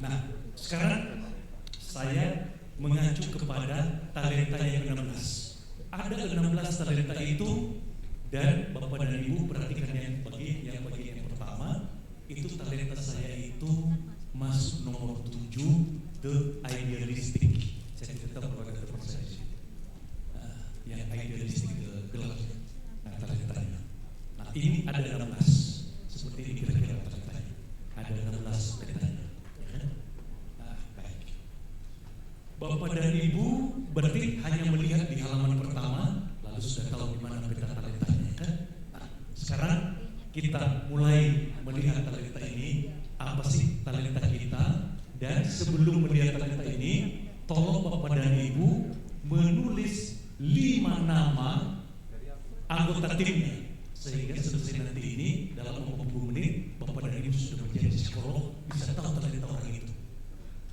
Nah, sekarang saya mengacu kepada talenta yang 16. Ada 16 talenta itu, dan Bapak dan Ibu perhatikan yang bagian yang pertama, itu talenta saya itu masuk nomor 7, the idealistic. Saya tidak tahu kalau ada teman saya di sini. Yang idealistik gelap, talentanya. Nah, ini ada 16. Seperti ini kira-kira talentanya. Ada 16 talentanya. Baik. Bapak dan Ibu berarti hanya melihat di halaman pertama, lalu sudah tahu di mana peta talentanya, kan? Nah, sekarang kita mulai melihat talenta ini, apa sih talenta kita, dan sebelum melihat talenta ini, tolong Bapak dan Ibu menulis 5 nama anggota timnya, sehingga selesai nanti ini dalam 50 menit Bapak dan Ibu sudah menjadi psikolog, bisa tahu talenta orang itu.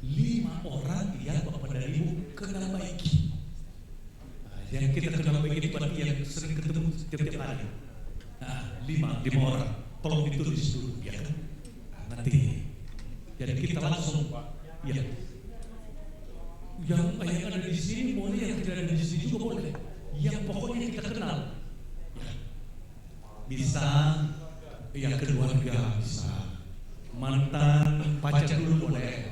5 orang yang Bapak dan Ibu kenal baik. Yang kita kenal baik itu berarti yang sering ketemu setiap hari. Nah, 5 orang. Tolong ditulis dulu, ya kan? Nanti. Jadi kita langsung, ya. Yang ada di sini boleh, yang tidak ada di sini juga boleh. Yang pokoknya kita kenal. Ya. Bisa, yang keluarga bisa. Mantan pacar dulu boleh.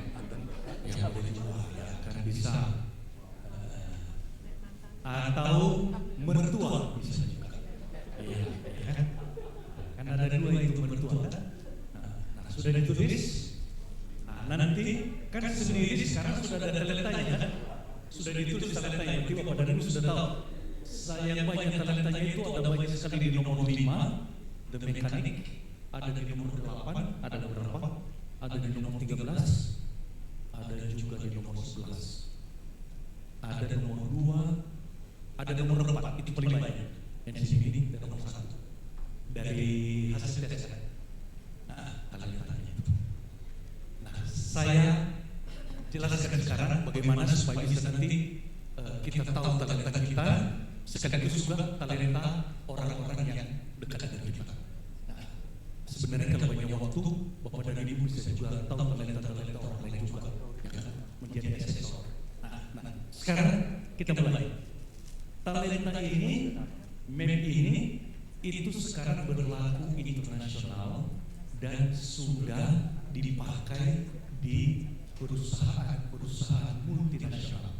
Ya boleh juga, ya kan bisa. Atau mertua bisa juga. Iya, ya. Kan ada 2 itu mertua kan. Nah, sudah ditulis. Nanti kan sendiri sekarang sudah ada talentanya kan? Sudah ditulis talentanya, berarti Bapak dan Ibu sudah tahu. Saya banyak talentanya itu ada banyak sekali di nomor 5, the mekanik, ada di nomor 8, ada beberapa, ada di nomor 13, ada juga di nomor 11, ada nomor 2, ada nomor 4, itu paling banyak. Yang di sini ini nomor 1 dari hasil tes. Nah, talentanya itu. Saya jelaskan sekarang bagaimana supaya bisa nanti kita tahu talenta kita, sekaligus juga talenta orang-orang yang dekat dengan kita. Nah, sebenarnya kalau banyak waktu, Bapak dan Ibu bisa juga tahu talenta-talenta orang lain juga, ya kan? Menjadi asesor. Nah, sekarang kita mulai. Talenta ini, meme ini, itu sekarang berlaku internasional dan sudah dipakai di perusahaan multinasional.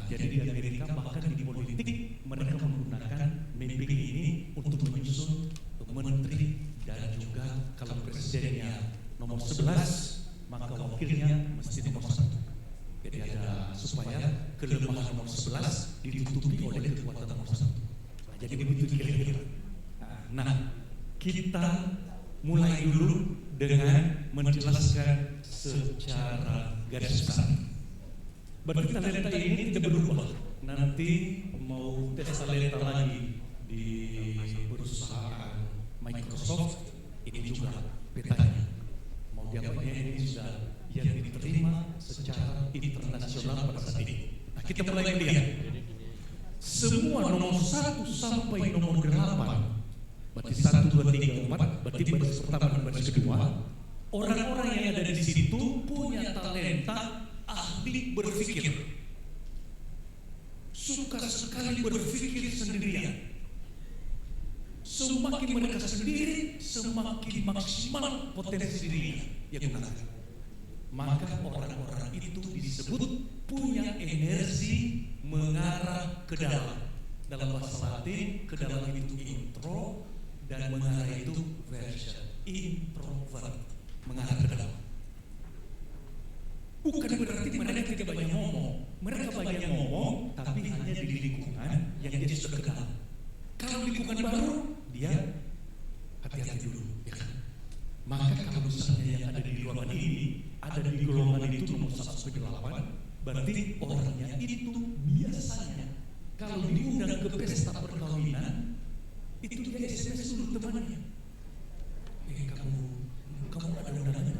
Jadi di Amerika bahkan di politik mereka menggunakan mapping ini untuk menyusun menteri dan juga kalau presidennya nomor 11 maka wakilnya mesti nomor 1. Jadi ada supaya kelemahan nomor 11 ditutupi oleh kekuatan nomor 1. Jadi begitu kira-kira. Nah, kita mulai dulu dengan menjelaskan secara garis besar. Berarti talenta ini tidak berubah. Nanti mau tes talenta lagi di perusahaan Microsoft, ini juga petanya. Mau diapain ini sudah yang diterima secara internasional pada saat ini. Nah, kita mulai melihat semua nomor 1 sampai nomor 8. Berarti 1, 2, 3, 4, berarti baris pertama dan baris kedua. Orang-orang yang ada di situ punya talenta ahli berpikir. Suka sekali berpikir sendirian. Semakin mereka sendiri, semakin maksimal potensi dirinya yang gunakan. Maka orang-orang itu disebut punya energi mengarah ke dalam. Dalam bahasa Latin, ke dalam itu intro, dan mengarah itu version, introvert, mengarah ke dalam. Bukan berarti mereka tidak banyak ngomong. Mereka banyak ngomong, tapi hanya di lingkungan yang dia sudah kenal. Kalau lingkungan baru, dia hati-hati dulu, ya kan? Maka kalau misalnya yang ada di ruangan ini, ada di golongan itu nomor 1 sampai 8, berarti orangnya itu biasanya kalau diundang ke pesta perkawinan, itu dia SMS dulu temannya. Kamu ada undangannya?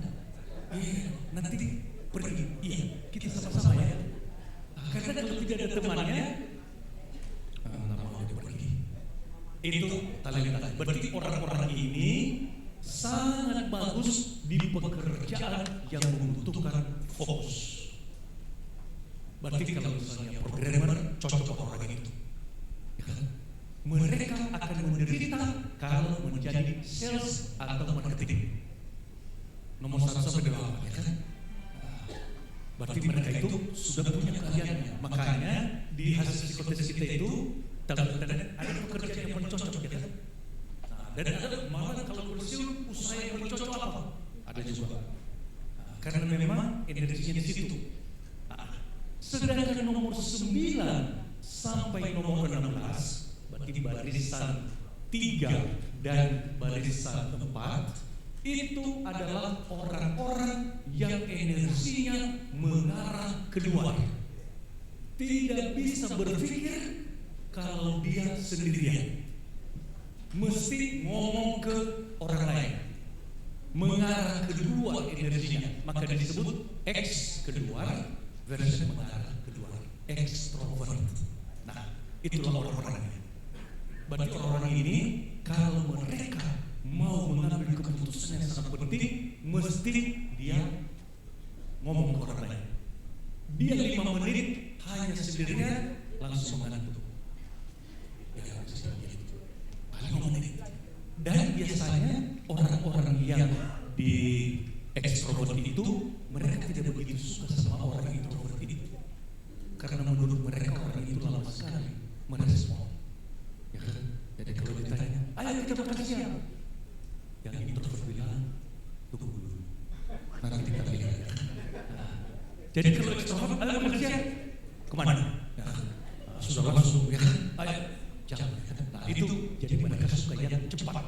Nanti pergi. Iya, kita sama-sama ya. Karena kalau tidak ada temannya, nggak mau dia pergi. Itu talenta. Berarti orang-orang ini sangat bagus di pekerjaan yang membutuhkan fokus. Berarti kalau misalnya programmer cocok orang itu, ya kan? Mereka akan menderita kalau menjadi sales atau marketing. Nomor 1 sampai 8, ya kan? Berarti mereka itu sudah punya keahliannya. Makanya di hasil psikotes kita itu ada pekerjaan yang paling cocok, ya kan? Dan ada malah kalau pensiun usaha yang paling cocok apa? Ada juga. Karena memang energinya di situ. Sedangkan nomor 9 sampai nomor 16, berarti barisan 3 dan barisan 4, itu adalah orang-orang yang energinya mengarah keluar. Tidak bisa berpikir kalau dia sendirian. Mesti ngomong ke orang lain, mengarah keluar energinya. Maka disebut X keluar versus mengarah keluar, ekstrovert. Nah, itulah orang-orangnya. Berarti orang-orang ini kalau mereka mau mengambil keputusan yang sangat penting, mesti dia ngomong ke orang lain. Dia 5 menit hanya sendirian langsung mengantuk. Ya, paling 5 menit. Dan biasanya orang-orang yang di ekstrovert itu mereka tidak begitu suka sama orang introvert itu, karena menurut mereka orang itu lama sekali merespon, ya kan? Jadi kalau ditanya, ayo kita makan siang, yang introvert bilang tunggu dulu, nanti kita lihat. Jadi kalau ekstrovert, ayo makan siang, kemana? Ya, sudah langsung, ya kan? Ayo jangan. Nah itu jadi mereka suka yang cepat.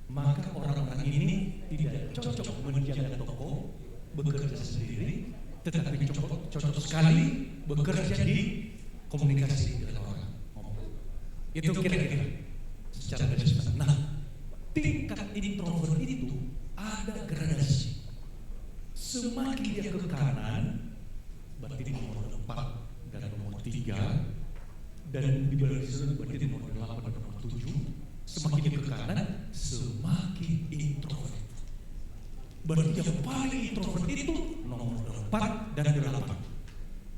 Maka orang-orang ini tidak cocok menjaga toko, bekerja sendiri, tetapi cocok sekali bekerja di komunikasi dengan orang. Itu kira-kira secara garis besar. Nah, tingkat introvert itu ada gradasi. Semakin dia ke kanan, berarti nomor 4 dan nomor 3, dan di barisan berarti nomor 8 dan nomor 7. Semakin dia ke kanan, semakin introvert. Berarti yang paling introvert itu nomor 4 dan 8.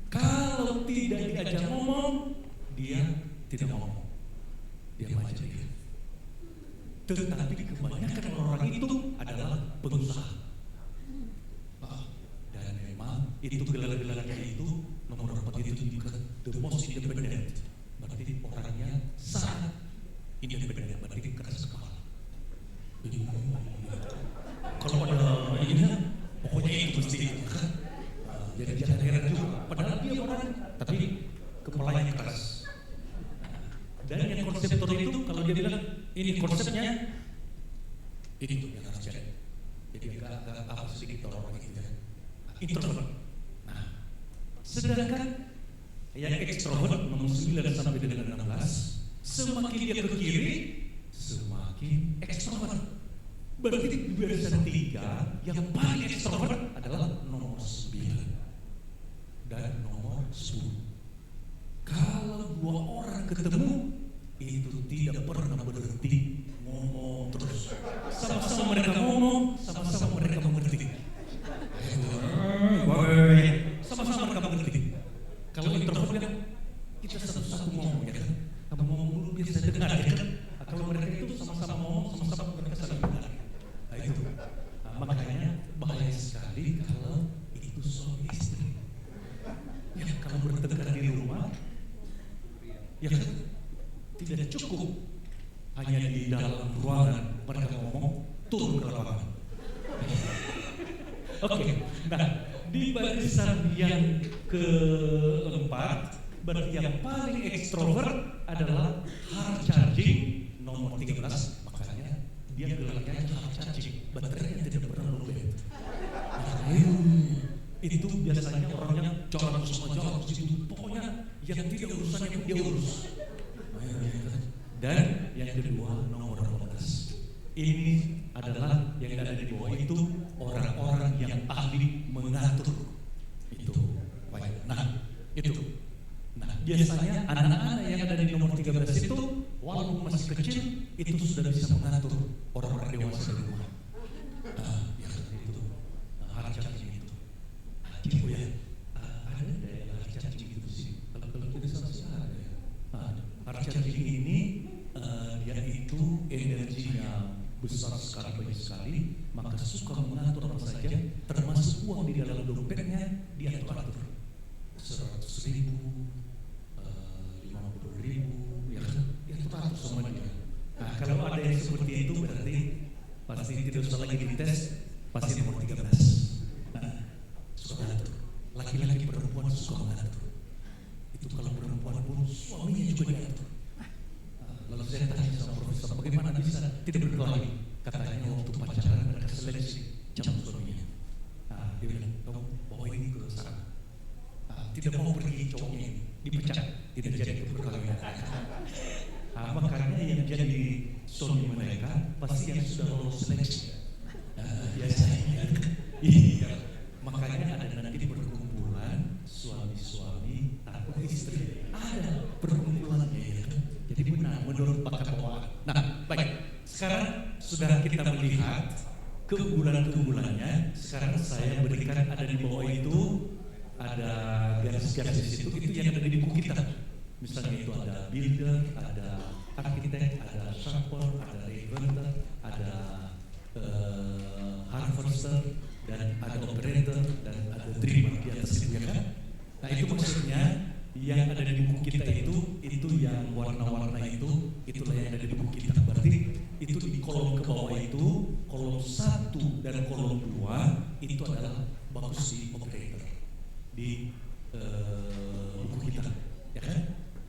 Kalau tidak diajak ngomong, dia tidak ngomong. Dia aja dia. Tetapi kebanyakan orang itu adalah pengusaha. Dan memang itu gelar-gelarnya itu nomor 4 itu juga the most independent. Berarti orangnya sangat independen, berarti keras kepala. Kalau ada ini, pokoknya itu mesti itu kan. Jadi jangan heran juga. Padahal dia orang, tapi kepalanya keras. Dan yang konseptor itu kalau dia bilang ini konsepnya, itu yang harus jadi. Jadi agak apa sedikit orang itu ya. Introvert. Nah, sedangkan yang ekstrovert nomor 9 sampai dengan 16. Semakin dia ke kiri, semakin ekstrovert. Berarti di barisan 3 yang paling ekstrovert adalah nomor 9 dan nomor 10. Kalau 2 orang ketemu, itu tidak pernah berhenti ngomong terus. Sama-sama mereka ngomong, sama-sama mereka mengerti. Sama-sama mereka mengerti. Kalau introvert bilang, kita satu-satu ngomong, ya kan? Kamu ngomong dulu biar saya dengar, ya kan? Kalau mereka itu sama-sama ngomong, sama-sama mereka saling dengar. Nah itu. Nah, makanya bahaya sekali kalau itu suami istri. Ya kalau bertengkar di rumah, ya kan? Tidak cukup hanya di dalam ruangan mereka ngomong, turun ke lapangan. Oke. Nah di barisan yang keempat, berarti yang paling ekstrovert adalah hard charging nomor 13. Makanya dia gelarnya hard charging, baterainya tidak pernah lowbat. Itu biasanya orangnya jalan semua jalan situ, pokoknya yang tidak urusannya pun dia urus. Dan yang kedua nomor 12. Ini adalah yang ada di bawah itu orang-orang yang ahli mengatur itu. Nah, itu. Nah, biasanya anak-anak yang ada di nomor 13 itu walaupun masih kecil itu sudah bisa mengatur orang-orang dewasa di rumah. Ya itu hard charging itu. Anjing ya. Ada daya hard charging itu sih. Kalau tidak salah sih ada ya. Hard charging ini dia itu energinya besar sekali, banyak sekali, maka suka mengatur apa saja, termasuk uang di dalam dompetnya diatur-atur. 100.000, 50.000, ya kan? Diatur-atur sama dia. Nah, kalau ada yang seperti itu berarti pasti tidak usah lagi dites, pasti nomor 13. Nah, suka mengatur. Laki-laki perempuan suka mengatur. Itu kalau perempuan pun suaminya juga diatur. Lalu saya tanya sama profesor, bagaimana bisa tidak berkelahi? Katanya waktu pacaran mereka seleksi jam suaminya. Dia bilang, kamu bawa ini ke sana. Tidak mau pergi cowoknya ini, dipecat, tidak jadi berkelahi. Makanya yang jadi suami mereka pasti yang sudah lolos seleksi. Biasanya, iya. Makanya ada nanti perkumpulan suami-suami atau istri. Ada perkumpulannya ya kan. Jadi benar menurut bakat bawaan. Nah, baik. Sekarang sudah kita melihat keunggulan-keunggulannya. Sekarang saya berikan ada di bawah itu ada garis-garis itu yang ada di buku kita. Misalnya itu ada builder, ada arsitek, ada shopper, ada reinventor, ada harvester, dan ada operator, dan ada dreamer di atas itu ya kan. Nah itu maksudnya yang ada di buku kita itu yang warna-warna itulah yang ada di buku kita. Berarti itu di kolom ke bawah itu, kolom 1 dan kolom 2 itu adalah bagus di operator di buku kita, ya kan?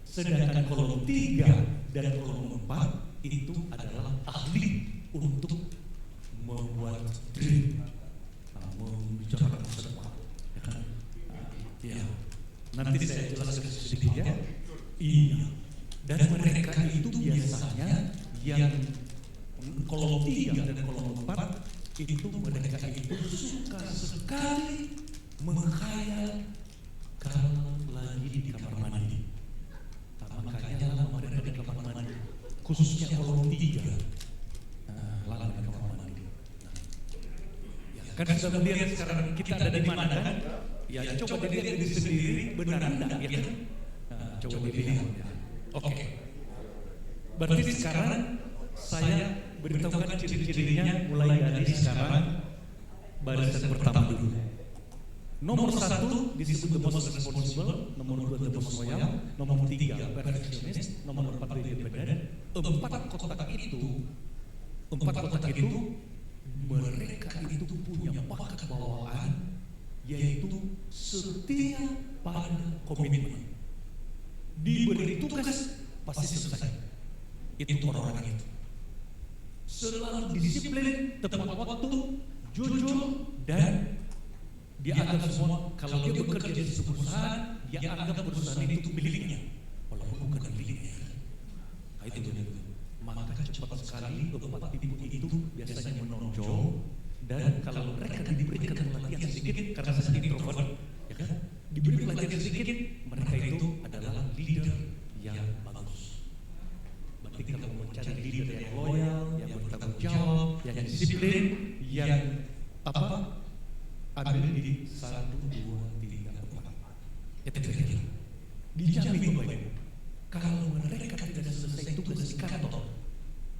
Sedangkan kolom 3 dan kolom 4 itu adalah ahli untuk membuat dream, membicarakan masa depan, ya kan? Ya. Nanti saya jelaskan sedikit ya. Iya. Dan mereka itu biasanya yang kolom 3 dan kolom 4 itu mereka itu suka sekali menghayal kalau lagi di kamar mandi. Makanya lama mereka di kamar mandi, khususnya kolom 3. Lama di kamar mandi. Kan sudah melihat sekarang kita ada di mana kan? Ya coba dilihat diri sendiri benar enggak ya kan? Coba dilihat. Oke. Berarti sekarang saya beritahukan ciri-cirinya mulai dari sekarang barisan pertama dulu. Nomor 1 disebut the most responsible, nomor 2 the most loyal, nomor 3 perfectionist, nomor 4 the independent. Empat kotak itu mereka itu punya bakat bawaan, yaitu setia pada komitmen. Diberi tugas pasti selesai. Itu orang-orang itu. Selalu disiplin, tepat waktu, jujur, dan dia anggap semua kalau dia bekerja di sebuah perusahaan, dia anggap perusahaan itu miliknya, walaupun bukan miliknya. Nah, itu dia. Maka cepat sekali keempat tipe itu biasanya menonjol. Dan kalau mereka diberikan pelatihan sedikit, karena saya introvert, ya kan? Diberi pelatihan sedikit, mereka itu adalah leader yang bagus. Berarti kalau mencari leader yang loyal, yang bertanggung jawab, yang disiplin, yang ambil di 1, 2, 3, 4. Itu kira-kira. Dijamin baik. Kalau mereka tidak selesai tugas di kantor,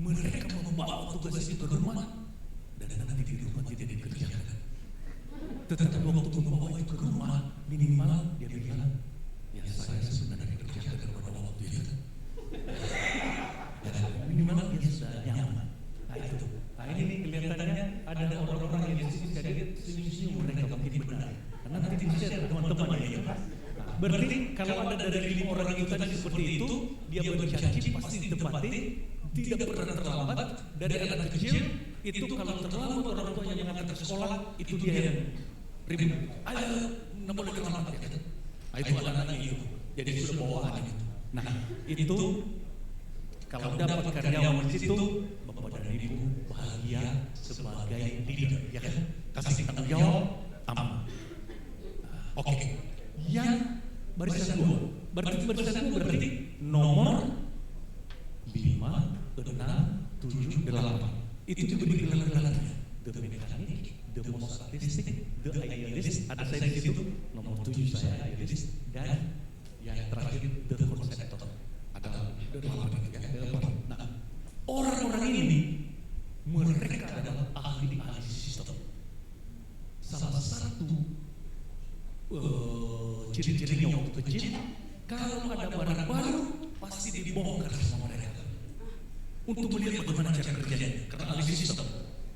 mereka membawa tugas itu ke rumah. Dan nanti di rumah tidak dikerjakan. Tetapi waktu membawa itu ke rumah, minimal dia bilang, ya saya sebenarnya kerjakan pada waktu itu. Ya, minimal dia sudah nyaman. Nah itu. Nah ini kelihatannya ada orang-orang yang senyum-senyum mereka mungkin benar. Karena nanti di-share teman-teman ya. Berarti kalau ada dari 5 orang itu tadi seperti itu, dia berjanji pasti ditepati, tidak pernah terlambat. Dari anak kecil itu kalau terlambat orang tuanya yang mengantar ke sekolah, itu dia yang ribut. Ayo, nggak boleh terlambat ya. Nah, itu anak-anaknya itu. Jadi sudah bawaan itu. Nah, itu kalau dapat karyawan di situ, Bapak dan Ibu bahagia sebagai leader, ya kan? Kasih tanggung jawab, aman. Oke. Yang barisan 2. Berarti barisan 2 berarti nomor 5, 6, 7, 8. Itu diberi gelar-gelarnya. The mechanic, the most artistic, the idealist. Ada saya di situ. Nomor 7 saya idealist, dan yang terakhir the conceptor. Ada 8 ya. Nah, orang-orang ini mereka adalah ahli-ahli sistem. Salah satu ciri-cirinya waktu kecil, kalau ada barang baru pasti dibongkar sama mereka untuk melihat bagaimana cara kerjanya, karena ahli sistem.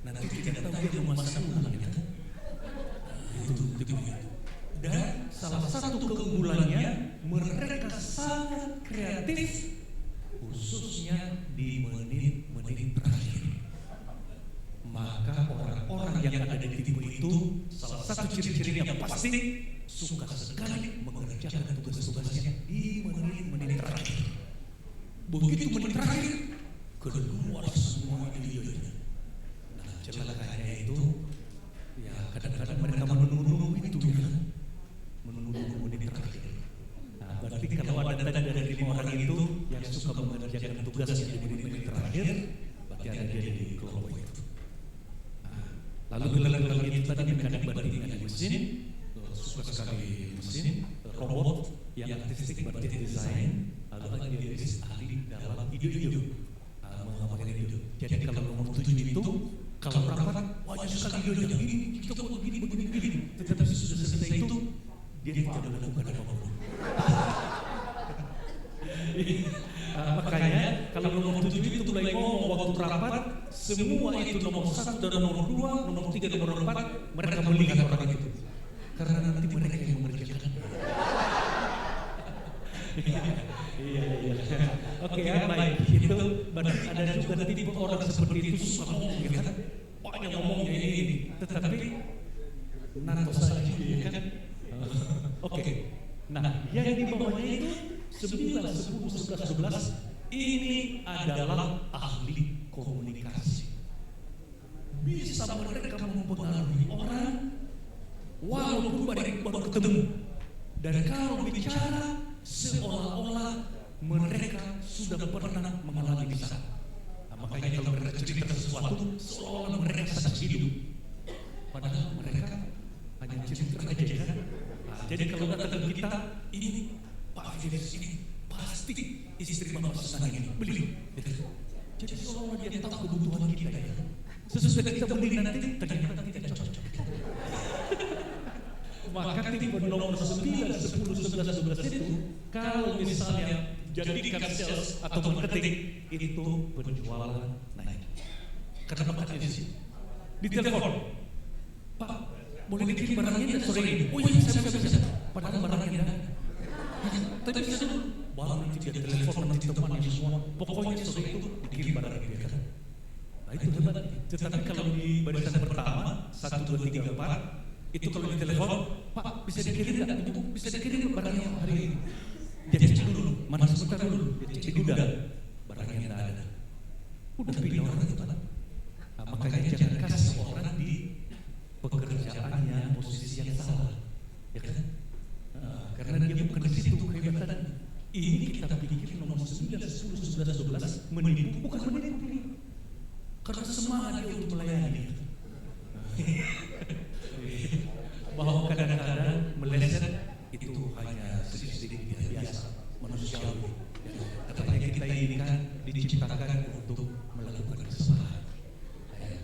Nanti tidak tahu dia memasang ulang ya. Itu tipe itu. Dan salah satu keunggulannya, mereka sangat kreatif, khususnya di menit-menit terakhir. Maka orang-orang yang ada di tipe itu, salah satu ciri-cirinya pasti suka sekali mengerjakan tugas-tugasnya di menit-menit terakhir. Begitu menit terakhir, keluar semua ide-idenya. Nah, celakanya itu, ya kadang-kadang mereka menunggu itu ya, menunggu menit terakhir. Nah, berarti kalau ada tadi dari 5 orang itu yang suka mengerjakan tugasnya di menit-menit terakhir, berarti ada dia di kelompok itu. Lalu gelar-gelar itu tadi mekanik berarti ada mesin, suka sekali mesin, robot yang artistik berarti desain, lalu idealis ahli dalam ide-ide, mengamalkan ide. Jadi kalau nomor 7 itu, kalau rapat banyak sekali ide, ini kita buat begini. Tetapi sudah selesai itu, dia tidak melakukan apa-apa. Makanya kalau nomor 7 itu mulai ngomong waktu rapat, semua itu nomor 1 dan nomor 2, nomor 3 dan nomor 4, mereka melihat orang itu, karena nanti mereka yang mengerjakan. Iya. Oke, baik. Itu berarti ada juga tipe orang seperti itu, suka ngomong ya kan, banyak ngomongnya ini, tetapi nato saja ya kan. Oke. Nah, yang di bawahnya itu 9, 10, 11, 12 ini adalah ahli komunikasi. Bisa mereka mempengaruhi orang walaupun baru ketemu. Dan kalau bicara seolah-olah mereka sudah pernah mengalami di sana. Nah, makanya kalau mereka cerita sesuatu seolah-olah mereka saksi hidup, padahal mereka hanya cerita aja kan. Nah, jadi kalau datang ke kita, ini Pak Fidelis ini pasti istri Bapak senang ini beli. Jadi seolah-olah dia tahu kebutuhan kita ya. Sesudah kita beli nanti ternyata tidak cocok. Maka tipe nomor 9, 10, 11, 12 itu kalau misalnya jadikan sales atau marketing, itu penjualan naik. Karena makanya di sini di telepon, Pak boleh dikirim barangnya sore ini? Oh iya saya bisa. Padahal barangnya ada. Tapi bisa dulu. Baru nanti dia telepon nanti temannya semua. Pokoknya sore itu dikirim barangnya dia kan. Nah itu hebat. Tetapi kalau di barisan pertama 1, 2, 3, 4 itu kalau di telepon, Pak bisa dikirim enggak? Itu bisa dikirim barangnya hari ini. Dia cek dulu, mana sebentar dulu. Dia cek dulu barangnya enggak ada. Udah pindah orang itu kan. Nah, makanya jangan kasih orang di pekerjaannya posisi yang salah, ya kan? Karena dia bukan di situ kehebatan. Ini kita pikir nomor 9, 10, 11, 12 menipu, bukan menipu ini. Karena semangat dia untuk melayani. Bahwa kadang-kadang meleset itu hanya sedikit biasa manusiawi. Katanya kita ini kan diciptakan untuk melakukan kesalahan.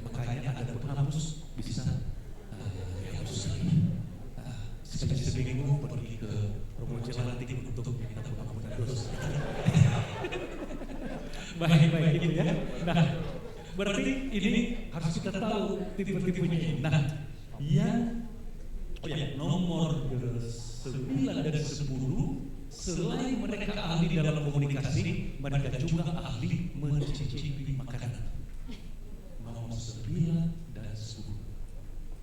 Makanya ada penghapus bisa dihapus lagi. Sekali seminggu pergi ke Romo Jelantik untuk minta pengampunan dosa. Baik itu ya. Nah, berarti ini harus kita tahu tipe-tipenya ini. Nah, yang nomor 9 dan 10, selain mereka ahli dalam komunikasi, mereka juga ahli mencicipi makanan. Nomor 9 dan 10.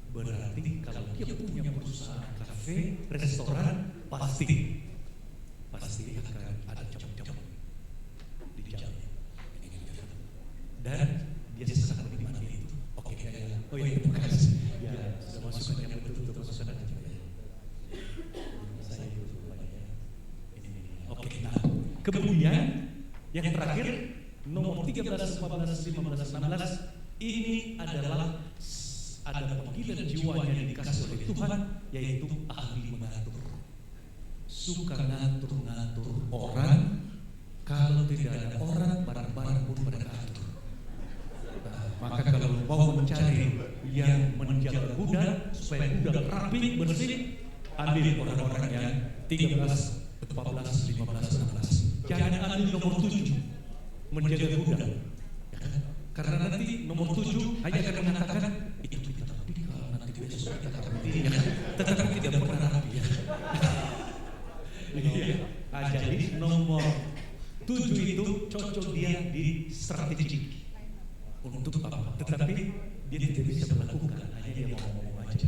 Berarti kalau dia punya perusahaan kafe, restoran, pasti akan ada jam-jam di jamnya. Dan dia sangat menikmati itu. Oke, oh iya, terima kasih. Ya, sudah masukkan yang betul-betul masukkan aja. Saya itu rupanya. Kemudian yang terakhir nomor 13, 14, 15, 16 ini adalah ada panggilan jiwanya yang dikasih oleh Tuhan, yaitu ahli mengatur. Suka ngatur-ngatur orang, kalau tidak ada orang, barang-barang pun mereka atur. Maka kalau mau mencari yang menjaga gudang supaya gudang rapi, bersih, ambil orang-orang yang 13, 14, 15, 16. Jangan ambil nomor 7 menjaga gudang. Karena nanti nomor 7 hanya akan mengatakan itu kita rapi, nanti besok kita rapi, ya kan? Tetapi tidak pernah rapi, ya. Jadi nomor 7 itu cocok dia di strategik. Untuk apa? Tetapi dia tidak bisa melakukan, hanya dia mau ngomong aja.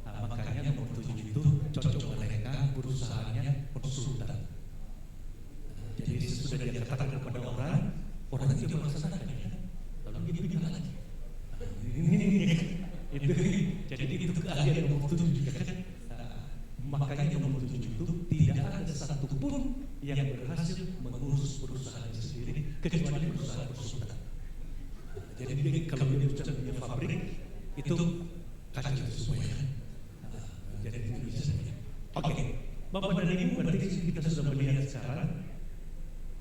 Makanya nomor 7 itu cocok mereka perusahaannya konsultan. Jadi sudah dia katakan kepada orang dia melaksanakan, lalu dia bilang lagi. Jadi itu keahlian nomor 7 juga kan. Makanya nomor 7 itu tidak ada satupun yang berhasil mengurus perusahaannya sendiri kecuali perusahaan konsultan. Jadi kalau dia punya pabrik itu kacau semuanya. Jadi tidak bisa. Oke, Bapak dan Ibu, berarti kita sudah melihat sekarang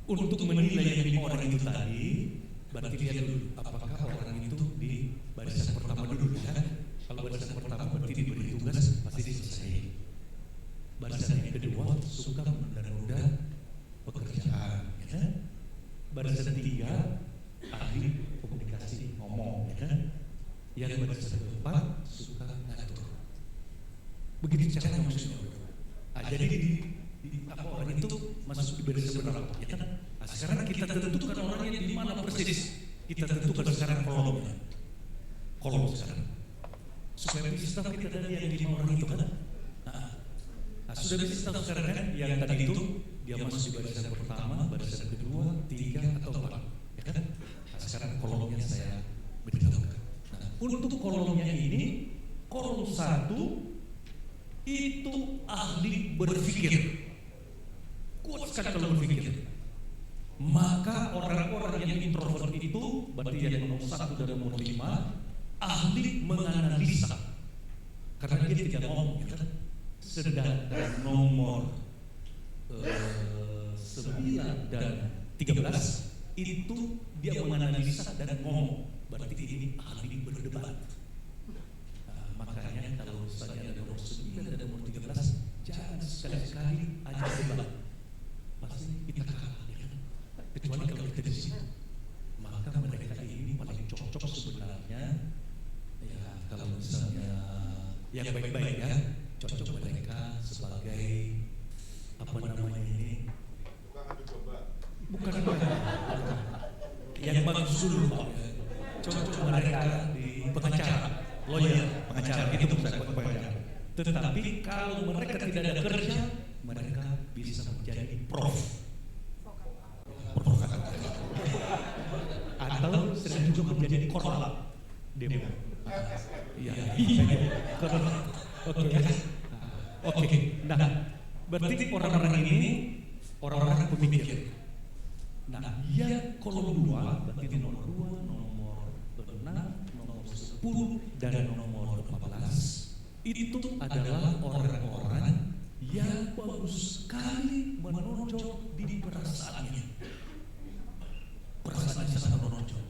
untuk menilai yang 5 orang itu tadi. Berarti lihat dulu apakah orang itu di barisan pertama dulu, ya. Kalau barisan pertama berarti diberi tugas pasti selesai. Barisan yang kedua suka menunda-nunda pekerjaan, ya. Barisan 3 ahli komunikasi ngomong, ya. Yang barisan keempat suka ngatur. Begitu caranya maksudnya. Jadi orang itu masuk di barisan berapa, ya kan? Sekarang kita tentukan orangnya di mana persis. Kita tentukan sekarang kolomnya. Kolom sekarang. Supaya bisa tahu kita dari yang 5 orang itu kan. Sudah bisa tahu sekarang kan yang tadi itu dia masuk di barisan pertama, barisan kedua, 3 atau 4, ya kan? Sekarang kolomnya saya beritahukan. Untuk kolomnya ini, kolom 1 itu ahli berpikir. Kuat sekali kalau berpikir. Maka orang-orang yang introvert itu, berarti yang nomor 1 dan nomor 5, ahli menganalisa. Karena dia tidak ngomong, ya kan? Sedangkan nomor 9 dan 13 itu dia menganalisa dan ngomong. Berarti ini ahli berdebat. Makanya kalau saja ada nomor 9 dan nomor 13, jangan sekali-kali aja debat. Pasti kita kalah, ya kan? Kecuali kalau kita di situ. Maka mereka ini paling cocok sebenarnya. Ya kalau misalnya yang baik-baik, ya, cocok mereka sebagai apa namanya ini? Bukan yang bagus dulu, Pak. Cocok mereka di pengacara, lawyer, pengacara itu bukan pengacara. Tetapi kalau mereka tidak ada kerja, mereka bisa menjadi prof. Atau sering juga menjadi korlap demo. Iya. Oke. Nah, berarti orang-orang ini orang-orang pemikir. Nah, yang kolom 2 berarti nomor 2, nomor 6, nomor 10 dan nomor 14 itu adalah orang-orang yang bagus sekali menonjol di perasaannya. Perasaannya sangat menonjol.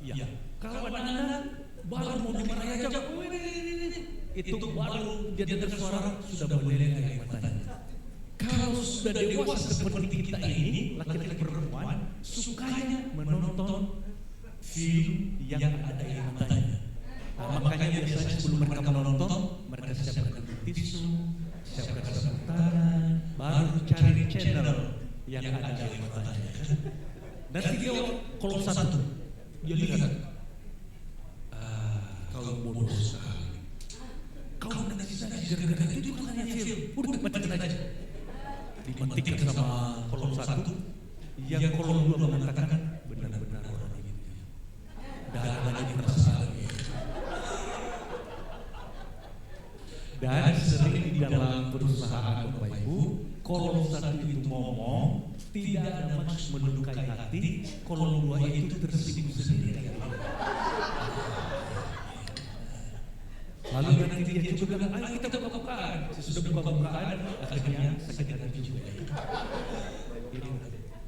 Ya. Kalau anak-anak baru mau dimarahi aja, itu baru dia dengar suara sudah meleleh air matanya. Kalau sudah dewasa seperti kita ini, laki-laki perempuan, sukanya menonton film yang ada air matanya. Makanya biasanya sebelum mereka menonton, mereka siapkan tisu, siapkan sarung tangan, baru cari channel yang ada air matanya. Nanti dia kolom 1, dia lihat, kau bodoh sekali. Kau nanti saja gara-gara itu kan hanya film, udah matikan aja. Dimatikan sama kolom 1, yang kolom 2 mengatakan benar-benar orang ini darahnya perasaan. Dan sering di dalam perusahaan Bapak Ibu kolom satu itu ngomong tidak ada maksud melukai hati, kolom dua itu tersinggung sendiri. Lalu nanti dia juga bilang, ayo kita buka-bukaan. Sesudah buka-bukaan, akhirnya sakit hati juga.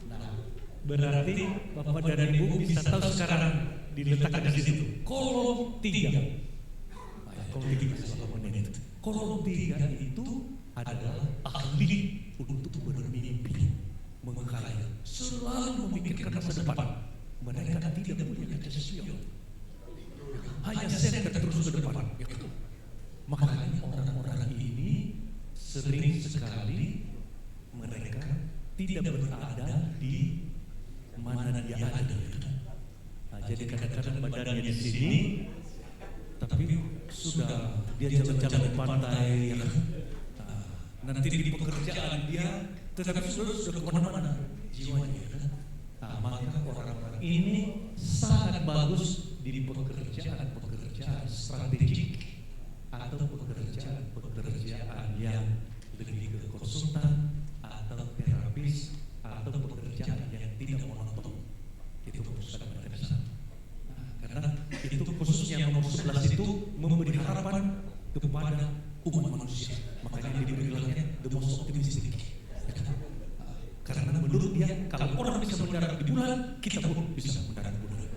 Nah, berarti Bapak dan Ibu bisa tahu sekarang diletakkan di situ. Kolom 3. Kolom 3 Kolom 3 itu adalah ahli untuk bermimpi, menghayal, selalu memikirkan masa depan. Mereka tidak punya kaca spion, hanya senter terus ke depan. Makanya orang-orang ini sering sekali mereka tidak berada di mana dia ada. Nah, jadi kadang-kadang badannya di sini, tapi sudah dia jalan-jalan di pantai. Nanti di pekerjaan dia, tetapi sudah kemana-mana jiwanya. Nah, maka orang-orang ini sangat bagus di pekerjaan strategik atau pekerjaan yang lebih ke konsultan atau terapis atau pekerjaan yang tidak monoton. Itu perusahaan mereka sana. Nah, karena itu khususnya nomor 11 itu memberi harapan kepada umat manusia. Makanya dibilangnya the most optimistic. Karena menurut dia kalau orang bisa mendarat di bulan, kita pun bisa mendarat di bulan.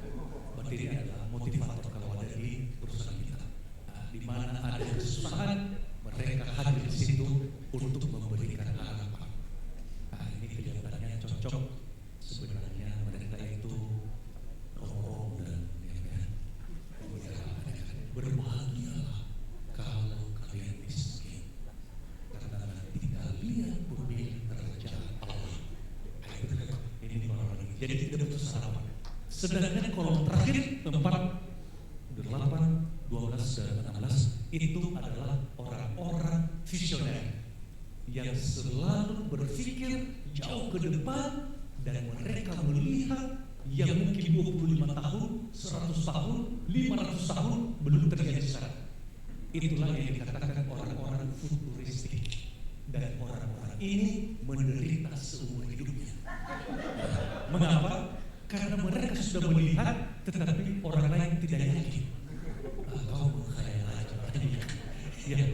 Berarti dia adalah motivator kalau ada di perusahaan kita. Nah, di mana ada kesusahan, mereka hadir di situ untuk memberikan harapan. Nah, ini kelihatannya cocok. Sebenarnya mereka itu orang dan berbahagialah kalau kalian miskin, karena nanti kalian memilih kerajaan Allah. Ini orang ini. Jadi tidak butuh sarapan. Sedangkan kolom terakhir 4, 8, 12 dan 16 itu adalah orang-orang visioner yang selalu berpikir jauh ke depan dan mereka melihat yang mungkin 25 tahun, 100 tahun, 500 tahun belum terjadi sekarang. Itulah yang dikatakan orang-orang futuristik, dan orang-orang ini menderita seumur hidupnya. Mengapa? Karena mereka sudah melihat, tetapi orang lain tidak yakin. Kau menghayal aja. Ya.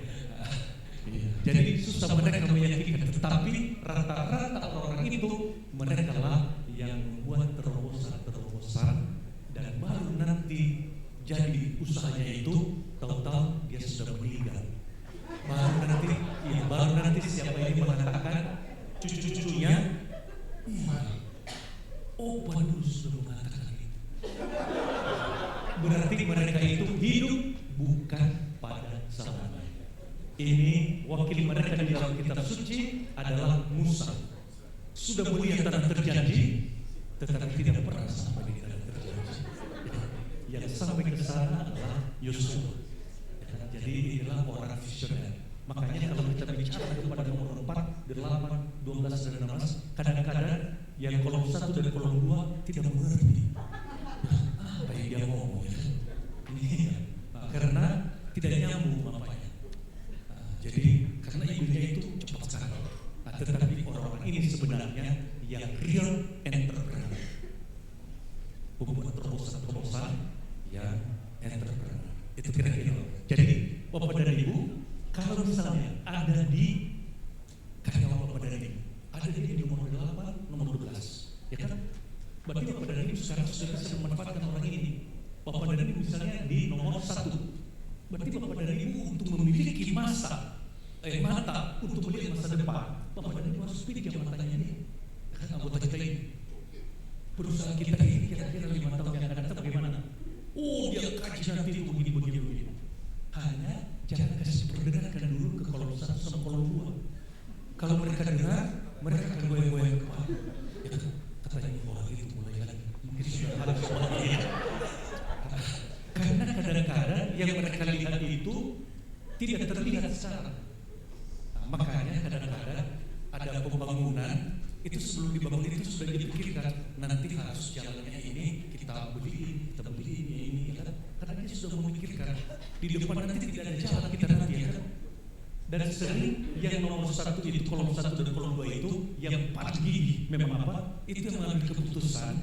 Jadi susah mereka meyakinkan, tetapi rata-rata orang itu mereka lah yang membuat terobosan-terobosan, dan baru nanti jadi usahanya itu tahu-tahu dia sudah meninggal. Baru nanti siapa ini mengatakan cucu-cucunya, Pak dulu sudah mengatakan itu. Berarti mereka itu hidup bukan pada zamannya. Ini wakil mereka di dalam kitab suci adalah Musa. Sudah melihat tanah terjanji, tetapi tidak pernah sampai di tanah terjanji. Yang sampai ke sana adalah Yosua. Jadi inilah orang visioner. Makanya kalau kita bicara kepada nomor 4, 8, 12 dan 16, kadang-kadang yang kolom 1 dan kolom 2 tidak mengerti apa yang dia ngomong. Karena tidak nyambung apanya. Jadi karena ibunya itu cepat sekali. Tetapi orang-orang ini sebenarnya yang real entrepreneur, pembuat terobosan-terobosan yang entrepreneur. Itu kira-kira. Jadi Bapak dan Ibu, kalau misalnya ada di karyawan Bapak dan Ibu, ada di nomor 8, nomor 12, ya kan? Berarti Bapak dan Ibu sekarang sudah bisa memanfaatkan orang ini. Bapak dan Ibu misalnya di nomor 1, berarti Bapak dan Ibu untuk memiliki mata untuk melihat masa depan, Bapak dan Ibu harus pinjam matanya dia. Kan anggota kita ini, perusahaan kita ini kira-kira 5 tahun yang akan datang bagaimana? Dia kaji nanti itu begini. Hanya jangan kasih perdengarkan dulu ke kolom 1 sama kolom 2. Kalau mereka dengar, mereka akan goyang-goyang kepala. Ya, katanya itu mulai lagi. Mungkin sudah harus semuanya. Karena kadang-kadang yang mereka lihat itu tidak terlihat secara. Makanya kadang-kadang ada pembangunan itu sebelum dibangun itu sudah dipikirkan nanti harus jalannya ini kita beli ini kan, karena dia sudah memikirkan di depan nanti tidak ada jalan kita nanti ya kan. Dan sering yang nomor satu itu, kolom satu dan kolom dua itu yang paling gigih memang apa? Itu yang mengambil keputusan.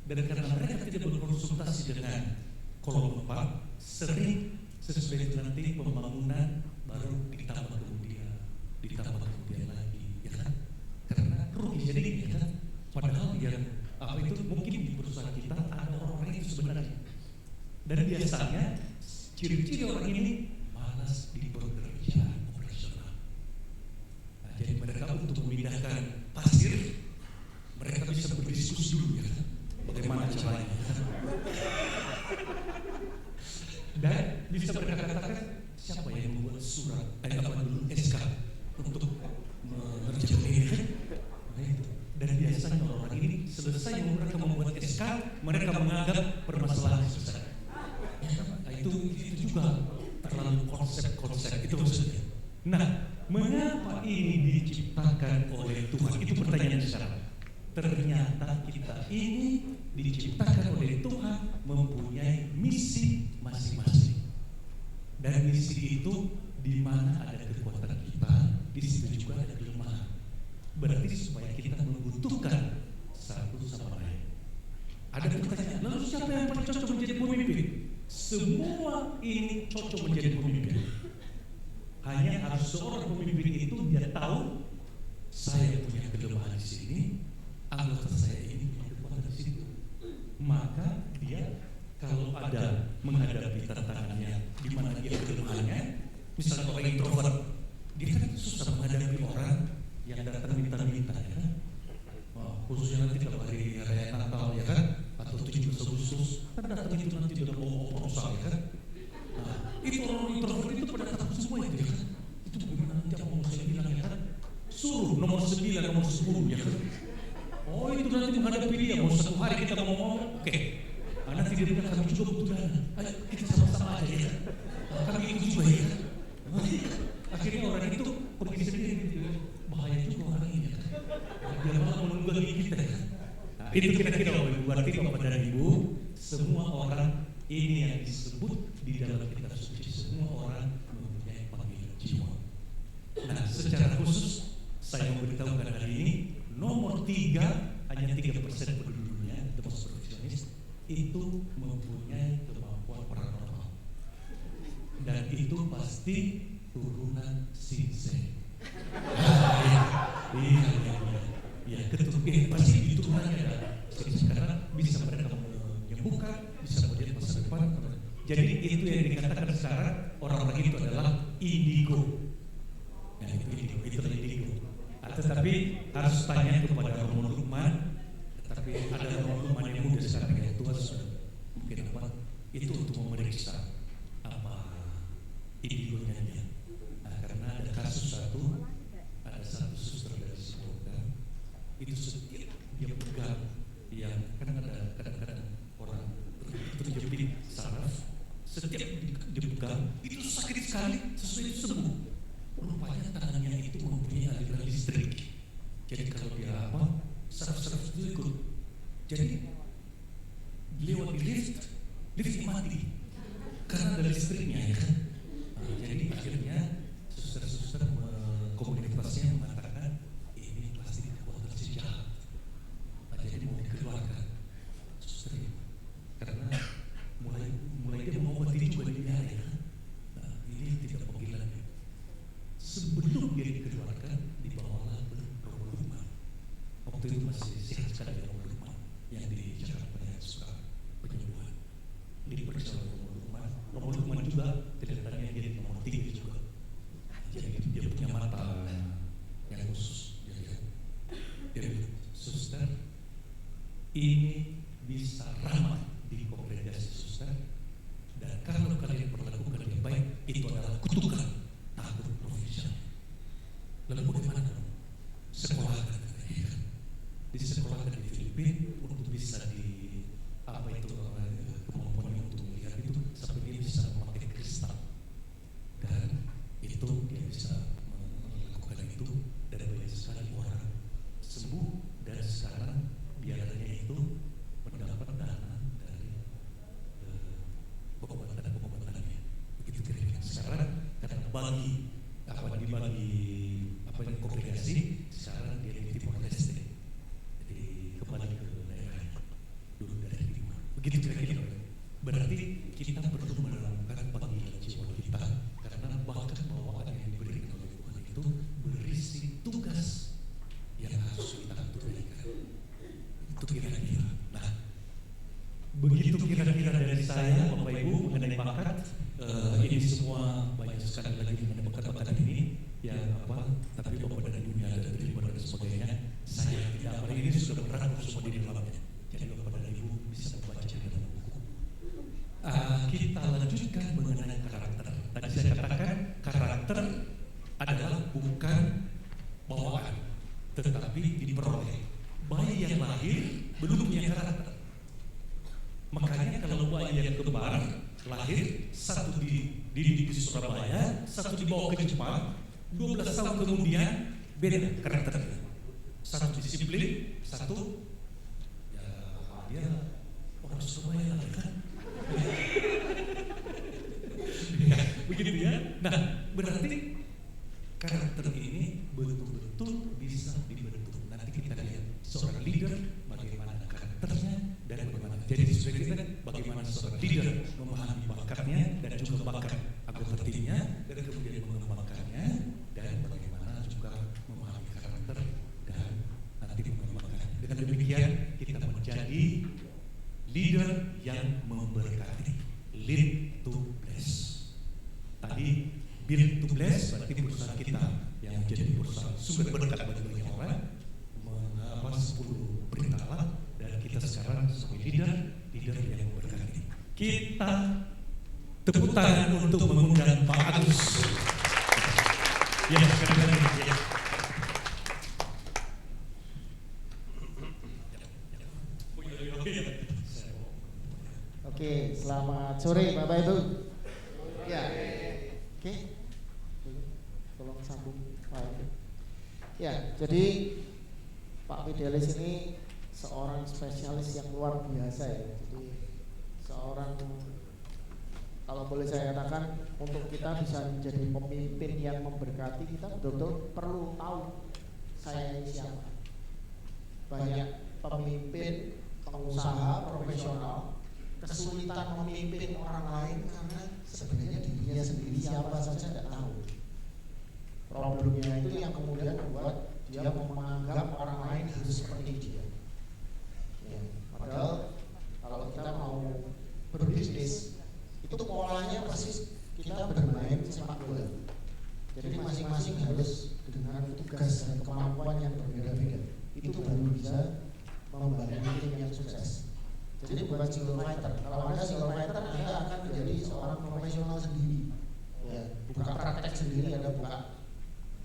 Dan karena mereka tidak berkonsultasi dengan kolom 4, sering sesudah itu nanti pembangunan baru ditambah kemudian lagi, ya kan? Karena rugi jadi, ya kan? Padahal yang apa itu mungkin di perusahaan kita ada orang-orang itu sebenarnya. Dan biasanya ciri-ciri orang ini malas di pekerjaan operasional. Nah, jadi mereka untuk memindahkan pasir, mereka bisa berdiskusi dulu, ya kan? Bagaimana caranya? Dan bisa mereka katakan siapa yang membuat surat, SK untuk mengerjakan ini, kan? Nah, itu. Dan biasanya orang ini selesai mereka membuat SK, mereka menganggap permasalahan selesai. Nah, itu juga terlalu konsep itu maksudnya. Nah, mengapa ini diciptakan oleh Tuhan? Itu pertanyaan sekarang. Ternyata kita ini diciptakan oleh Tuhan mempunyai misi masing-masing. Dan misi itu di mana ada kekuatan kita, di situ juga ada kelemahan. Berarti supaya kita membutuhkan satu sama lain. Ada pertanyaan, lalu siapa yang paling cocok menjadi pemimpin? Semua ini cocok menjadi pemimpin. Hanya harus seorang pemimpin itu dia tahu saya punya kelemahan di sini, anggota saya ini punya kekuatan di situ. Maka dia kalau ada menghadapi tantangannya di mana dia kelemahannya, misalnya orang introvert, dia kan susah menghadapi orang yang datang minta-minta, ya kan? Khususnya nanti kalau hari raya Natal, ya kan? Atau 17 Agustus, kan datang itu nanti udah bawa proposal, ya kan? Nah, itu orang introvert itu pada takut semua itu, ya kan? Itu bagaimana nanti apa mau saya bilang, ya kan? Suruh nomor 9, nomor 10, ya kan? Oh, itu nanti menghadapi dia, mau satu hari kita mau ngomong, oke. Nanti dia bilang kami juga butuh dana. Ayo kita sama-sama aja, ya kan? Kami ikut juga, ya kan? Akhirnya orang itu pergi sendiri, gitu, ya. Bahaya juga orang ini, ya kan? Dia malah menunggangi kita, ya kan? Nah, itu kira-kira berarti Bapak dan Ibu, semua orang ini yang disebut di dalam kitab suci, semua orang mempunyai panggilan jiwa. Nah, secara khusus saya memberitahukan hari ini, nomor 3, hanya 3% penduduk dunia, the most perfectionist, itu mempunyai kemampuan paranormal. Dan itu pasti turunan Sinse. Iya, pasti diturunannya ada. Karena bisa mereka menyembuhkan, bisa melihat masa depan. Jadi itu yang dikatakan sekarang orang-orang itu adalah indigo. Nah, itu indigo. Tetapi harus tanya kepada Romo Lukman. Tetapi ada Romo Lukman yang muda sekarang yang tua sudah mungkin apa? Itu untuk memeriksa apa indigonya dia. Nah, karena ada kasus ada satu suster dari Sibolga itu setiap dia pegang yang kadang-kadang orang terjepit saraf, setiap dipegang itu sakit sekali, sesudah itu sembuh. Rupanya tangannya itu mempunyai aliran listrik. Jadi kalau dia saraf-saraf itu ikut. Jadi lewat di lift mati karena ada listriknya, ya kan? Nah, jadi akhirnya suster-suster komunitasnya mengatakan ini pasti kekuatan si jahat. Nah, jadi mau dikeluarkan suster karena mulai dia mengobati juga dia, ya kan? Nah, ini tidak panggilan. Sebelum dia dikeluarkan dibawalah ke Romo Lukman. Waktu itu masih sehat sekali Romo Lukman yang di Jakarta yang suka penyembuhan. Diperiksa Romo Lukman. Romo Lukman juga kelihatannya dia nomor 3 juga. Jadi dia punya mata yang khusus. Jadi suster ini bisa ramah di kongregasi suster, dan kalau kalian perlakukan yang baik itu adalah kutukan. Takut profesional. Lalu bagaimana? Sekolahkan, ya. Disekolahkan di Filipina untuk bisa kemampuannya untuk melihat itu sampai dia bisa memakai kristal, dan itu dia bisa melakukan itu, dan banyak sekali orang sembuh, dan sekarang biaranya itu mendapat dana dari pengobatan-pengobatannya. Begitu kira-kira sekarang karena bagi kongregasi, sekarang dia di Timor Leste. Jadi kembali ke daerah dulu dari Timor. Begitu kira-kira. Berarti kita perlu menemukan panggilan jiwa kita, karena bahkan bawaan yang diberikan oleh Tuhan itu berisi tugas yang harus kita tunaikan. Itu kira-kira. Nah, begitu kira-kira dari saya, Bapak Ibu, mengenai bakat. Ini semua banyak sekali lagi mengenai bakat-bakat ini yang tapi Bapak dan Ibu ada terima dan sebagainya. Saya tidak apa ini sudah berangkum semua di dalamnya. Jadi Bapak dan Ibu bisa membaca di dalam buku. Kita lanjutkan mengenai karakter. Tadi saya katakan karakter adalah bukan bawaan, tetapi diperoleh. Bayi yang lahir belum punya karakter. Makanya kalau bayi yang kembar lahir, satu dididik di Surabaya, satu dibawa ke Jepang, 12 tahun kemudian beda karakternya. Satu disiplin, satu ya dia orang Surabaya lah kan. Ya, begitu ya. Nah, berarti karakter ini betul-betul bisa dibentuk. Nanti kita lihat seorang leader bagaimana karakternya dan bagaimana. Jadi sesuai kita bagaimana seorang leader memahami bakatnya dan juga bakat anggota timnya, dan kemudian mengembangkannya, dan bagaimana juga memahami karakter dan nanti mengembangkannya. Dengan demikian kita menjadi leader yang memberkati. Lead to bless. Tadi build to bless berarti perusahaan kita yang menjadi perusahaan sumber berkat bagi banyak orang, 10 perintah Allah, dan kita sekarang sebagai leader yang memberkati. Kita tepuk tangan untuk mengundang Pak Agus. Ya, sekali lagi. Ya. Oke, selamat sore Bapak Ibu. Ya, oke, tolong sambung file. Ya, jadi Pak Fidelis ini seorang spesialis yang luar biasa ya. Jadi seorang, kalau boleh saya katakan, untuk kita bisa menjadi pemimpin yang memberkati, kita betul-betul perlu tahu saya ini siapa. Banyak pemimpin, pengusaha, profesional kesulitan memimpin orang lain karena sebenarnya dirinya sendiri siapa saja tidak tahu. Problemnya itu yang kemudian membuat dia menganggap orang lain harus seperti dia. Ya, padahal kalau kita mau berbisnis itu polanya persis kita bermain sepak bola. Jadi masing-masing harus dengan tugas dan kemampuan yang berbeda-beda. Itu baru bisa membangun tim yang sukses. Jadi bukan single fighter. Kalau Anda single fighter, Anda akan menjadi seorang profesional sendiri. Ya, buka praktek sendiri, Anda buka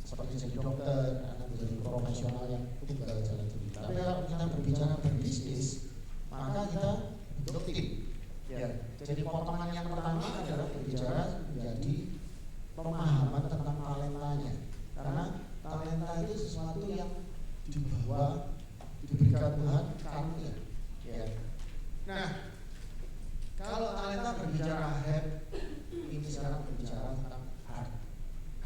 seperti jadi dokter, Anda menjadi profesional yang tunggal jalan sendiri. Tapi kalau kita berbicara berbisnis, maka kita bentuk tim. Ya, jadi potongan yang pertama adalah berbicara menjadi pemahaman tentang talentanya. Karena talenta itu sesuatu yang dibawa, diberikan Tuhan karunia. Ya. Nah, kalau talenta berbicara head, ini sekarang berbicara tentang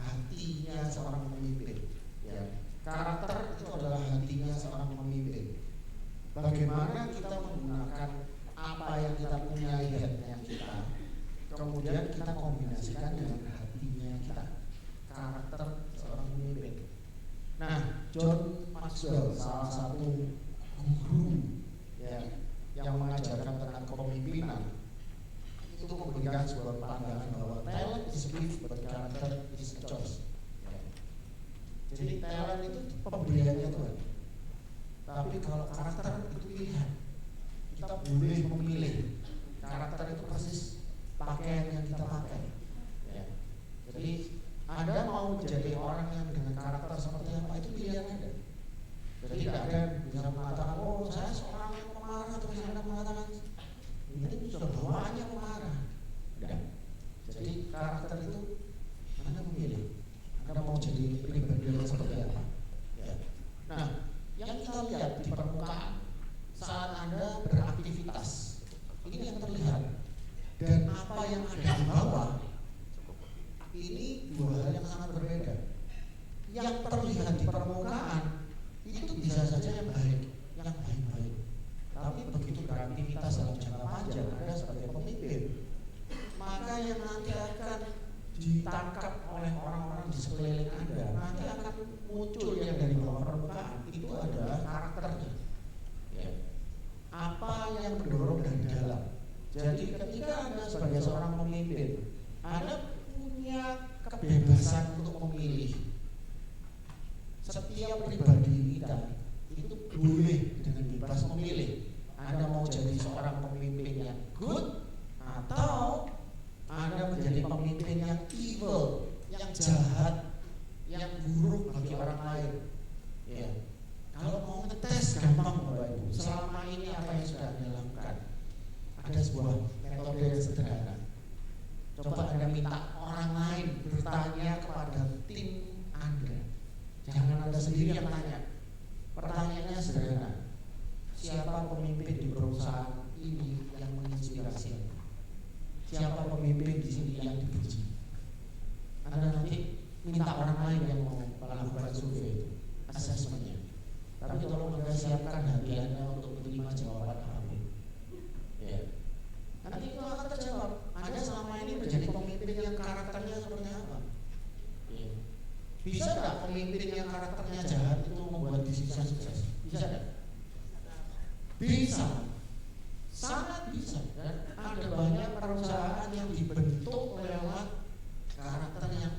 hatinya seorang pemimpin. Ya. Karakter itu adalah hatinya seorang pemimpin. Bagaimana kita menggunakan apa yang kita punya, headnya kita, kemudian kita kombinasikan dengan hatinya kita, karakter seorang pemimpin. Nah, John Maxwell, salah satu guru ya, yang mengajarkan tentang kepemimpinan, itu memberikan sebuah pandangan bahwa talent is a gift but character is a choice. Ya. Jadi talent itu pemberiannya Tuhan, tapi kalau karakter itu pilihan. Kita boleh memilih. Karakter itu persis pakaian yang kita pakai. Ya. Jadi Anda mau menjadi orang yang dengan karakter seperti apa, itu pilihan Anda. Jadi tidak ada yang bisa mengatakan, oh saya seorang yang pemarah, terus Anda mengatakan ini sudah bawaannya pemarah. Tidak. Jadi karakter itu Anda memilih. Anda mau jadi pribadi yang seperti apa. Ya. Nah, yang kita lihat di permukaan saat Anda beraktivitas, ini yang terlihat. Dan apa yang ada di bawah, ini dua hal yang sangat berbeda. Yang terlihat di permukaan itu bisa saja yang baik, yang baik-baik. Tapi begitu beraktivitas dalam jangka panjang Anda sebagai pemimpin, maka yang nanti akan ditangkap oleh orang-orang di sekeliling Anda, nanti akan muncul yang dari bawah permukaan itu adalah karakternya. Ya. Apa yang mendorong dari dalam. Jadi ketika Anda sebagai seorang pemimpin, Anda punya kebebasan untuk memilih. Setiap pribadi kita itu boleh dengan bebas memilih. Anda mau jadi seorang pemimpin yang good atau Anda menjadi pemimpin yang evil, yang jahat, yang buruk bagi orang lain. Ya. Kalau mau ngetes gampang Bapak Ibu. Selama ini apa yang sudah Anda lakukan? Ada sebuah metode yang sederhana. Coba Anda minta orang lain bertanya kepada tim Anda. Jangan Anda sendiri yang tanya. Pertanyaannya sederhana. Siapa pemimpin di perusahaan ini yang menginspirasi Anda? Siapa pemimpin di sini yang dibenci? Anda nanti minta orang lain yang mau melakukan survei itu, asesmennya. Tapi tolong Anda siapkan hati Anda untuk menerima jawaban apapun. Ya. Nanti itu akan terjawab. Anda selama ini menjadi pemimpin yang karakternya seperti apa? Ya. Bisa nggak pemimpin yang karakternya jahat itu membuat bisnis yang sukses? Bisa nggak? Bisa. Sangat bisa. Dan ada banyak perusahaan yang dibentuk lewat karakter yang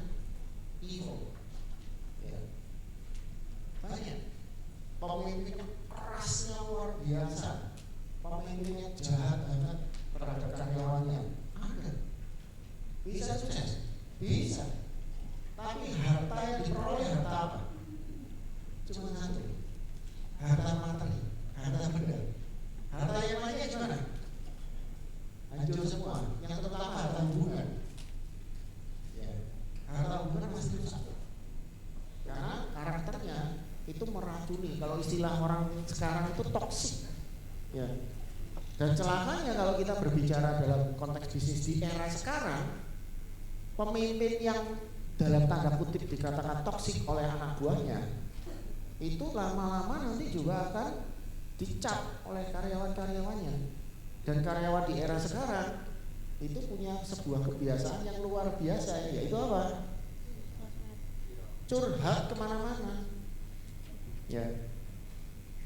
evil. Ya. Banyak. Pemimpinnya kerasnya luar biasa. Pemimpinnya jahat banget terhadap karyawannya. Ada. Bisa sukses? Bisa. Tapi harta yang diperoleh harta apa? Cuma satu. Harta materi, harta benda. Harta yang lainnya gimana? Hancur semua. Yang terutama harta hubungan. Ya. Harta hubungan pasti rusak. Karena karakternya itu meracuni. Kalau istilah orang sekarang itu toksik. Ya. Dan celakanya kalau kita berbicara dalam konteks bisnis di era sekarang, pemimpin yang dalam tanda kutip dikatakan toksik oleh anak buahnya, itu lama-lama nanti juga akan dicap oleh karyawan-karyawannya. Dan karyawan di era sekarang itu punya sebuah kebiasaan yang luar biasa, yaitu apa? Curhat kemana-mana. Ya.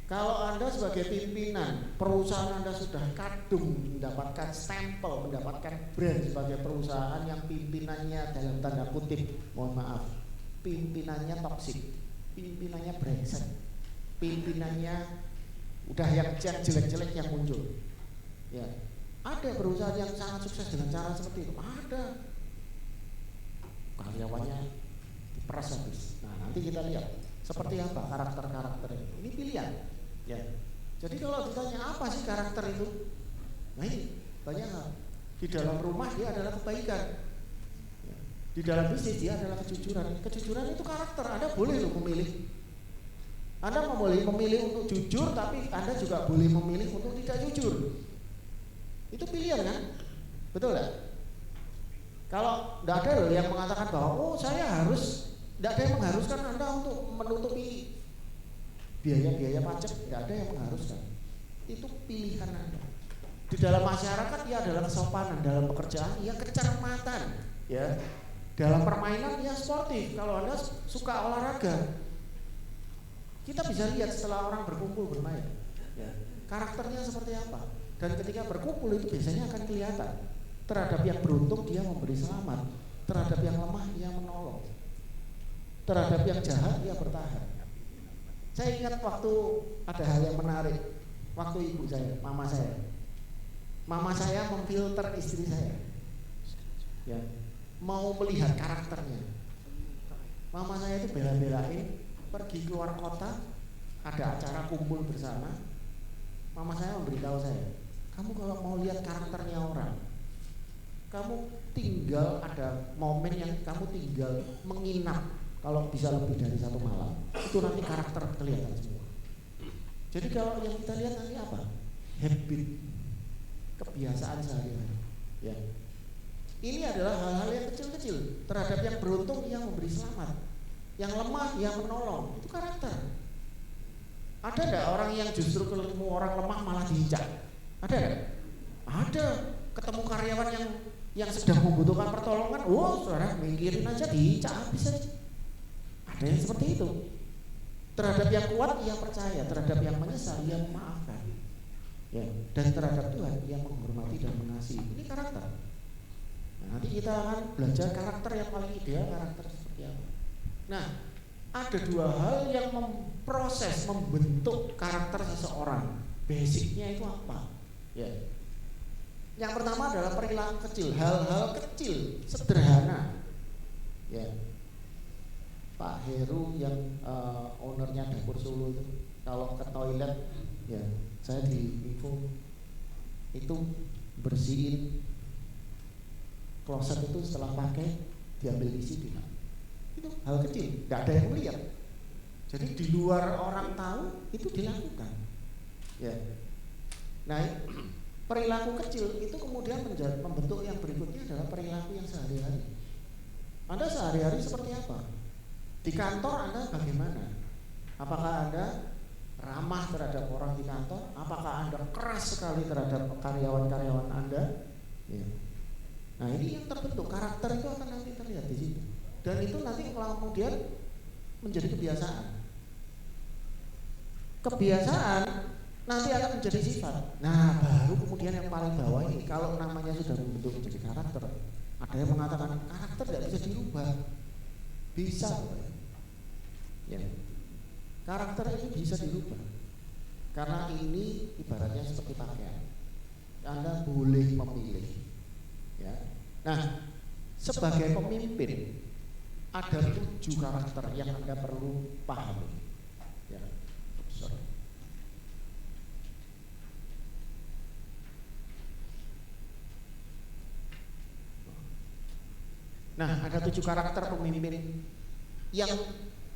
Kalau Anda sebagai pimpinan perusahaan Anda sudah kadung mendapatkan stempel, mendapatkan brand sebagai perusahaan yang pimpinannya dalam tanda kutip, mohon maaf, pimpinannya toksik, pimpinannya brengsek, pimpinannya udah yang jelek-jelek yang muncul. Ya, ada perusahaan yang sangat sukses dengan cara seperti itu. Ada. Karyawannya diperas habis. Nah, nanti kita lihat seperti apa karakter-karakter ini. Ini pilihan. Ya. Jadi kalau ditanya apa sih karakter itu? Nah ini banyak hal. Di dalam rumah dia adalah kebaikan. Ya. Di dalam bisnis dia adalah kejujuran. Kejujuran itu karakter. Anda boleh loh memilih. Anda boleh memilih untuk jujur, tapi Anda juga boleh memilih untuk tidak jujur. Itu pilihan kan? Betul nggak? Kalau tidak ada loh yang mengatakan bahwa oh saya harus, tidak ada yang mengharuskan Anda untuk menutupi biaya-biaya pajak, tidak ada yang mengharuskan. Itu pilihan Anda. Di dalam masyarakat ia adalah kesopanan, dalam pekerjaan ia kecermatan, ya. Dalam permainan ia sportif. Kalau Anda suka olahraga, kita bisa lihat setelah orang berkumpul bermain, ya, karakternya seperti apa. Dan ketika berkumpul itu biasanya akan kelihatan. Terhadap yang beruntung dia memberi selamat, terhadap yang lemah ia menolong, terhadap yang jahat ia bertahan. Saya ingat waktu ada hal yang menarik. Waktu ibu saya, mama saya memfilter istri saya, ya, mau melihat karakternya. Mama saya itu bela-belain pergi keluar kota, ada acara kumpul bersama. Mama saya memberitahu saya, kamu kalau mau lihat karakternya orang, kamu tinggal ada momen yang kamu tinggal menginap. Kalau bisa lebih dari 1 malam, itu nanti karakter kelihatan semua. Jadi kalau yang kita lihat nanti apa? Habit, kebiasaan sehari-hari. Ya. Ini adalah hal-hal yang kecil-kecil. Terhadap yang beruntung yang memberi selamat. yang lemah yang menolong, itu karakter. Ada nggak orang yang justru ketemu orang lemah malah diinjak? Ada nggak? Ada. Ketemu karyawan yang sedang membutuhkan pertolongan, saudara minggirin aja, diinjak habis aja. Ada yang seperti itu. Terhadap yang kuat ia percaya, terhadap yang menyesal ia memaafkan. Ya, dan terhadap Tuhan ia menghormati dan mengasihi. Ini karakter. Nah, nanti kita akan belajar karakter yang paling ideal, karakter seperti apa. Nah, ada dua hal yang memproses, membentuk karakter seseorang. Basicnya itu apa? Ya. Yang pertama adalah perilaku kecil, hal-hal kecil, sederhana. Ya. Pak Heru yang ownernya Dapur Solo itu, kalau ke toilet, ya saya di info itu bersihin kloset itu setelah pakai diambil isi di itu hal kecil, nggak ada yang melihat. Jadi di luar orang tahu itu dilakukan. Ya. Nah, perilaku kecil itu kemudian membentuk yang berikutnya adalah perilaku yang sehari-hari. Anda sehari-hari seperti apa? Di kantor Anda bagaimana? Apakah Anda ramah terhadap orang di kantor? Apakah Anda keras sekali terhadap karyawan-karyawan Anda? Ya. Nah, ini yang terbentuk, karakter itu akan nanti terlihat di situ. Dan itu nanti kemudian menjadi kebiasaan. Kebiasaan nanti akan menjadi sifat. Nah, baru kemudian yang paling bawah ini, kalau namanya sudah membentuk menjadi karakter, ada yang mengatakan karakter tidak bisa dirubah. Bisa, ya. Karakter itu bisa dirubah. Karena ini ibaratnya seperti pakaian. Anda boleh memilih. Ya. Nah, sebagai pemimpin ada 7 karakter yang Anda perlu pahami. Ya. Sorry. Nah, ada 7 karakter pemimpin yang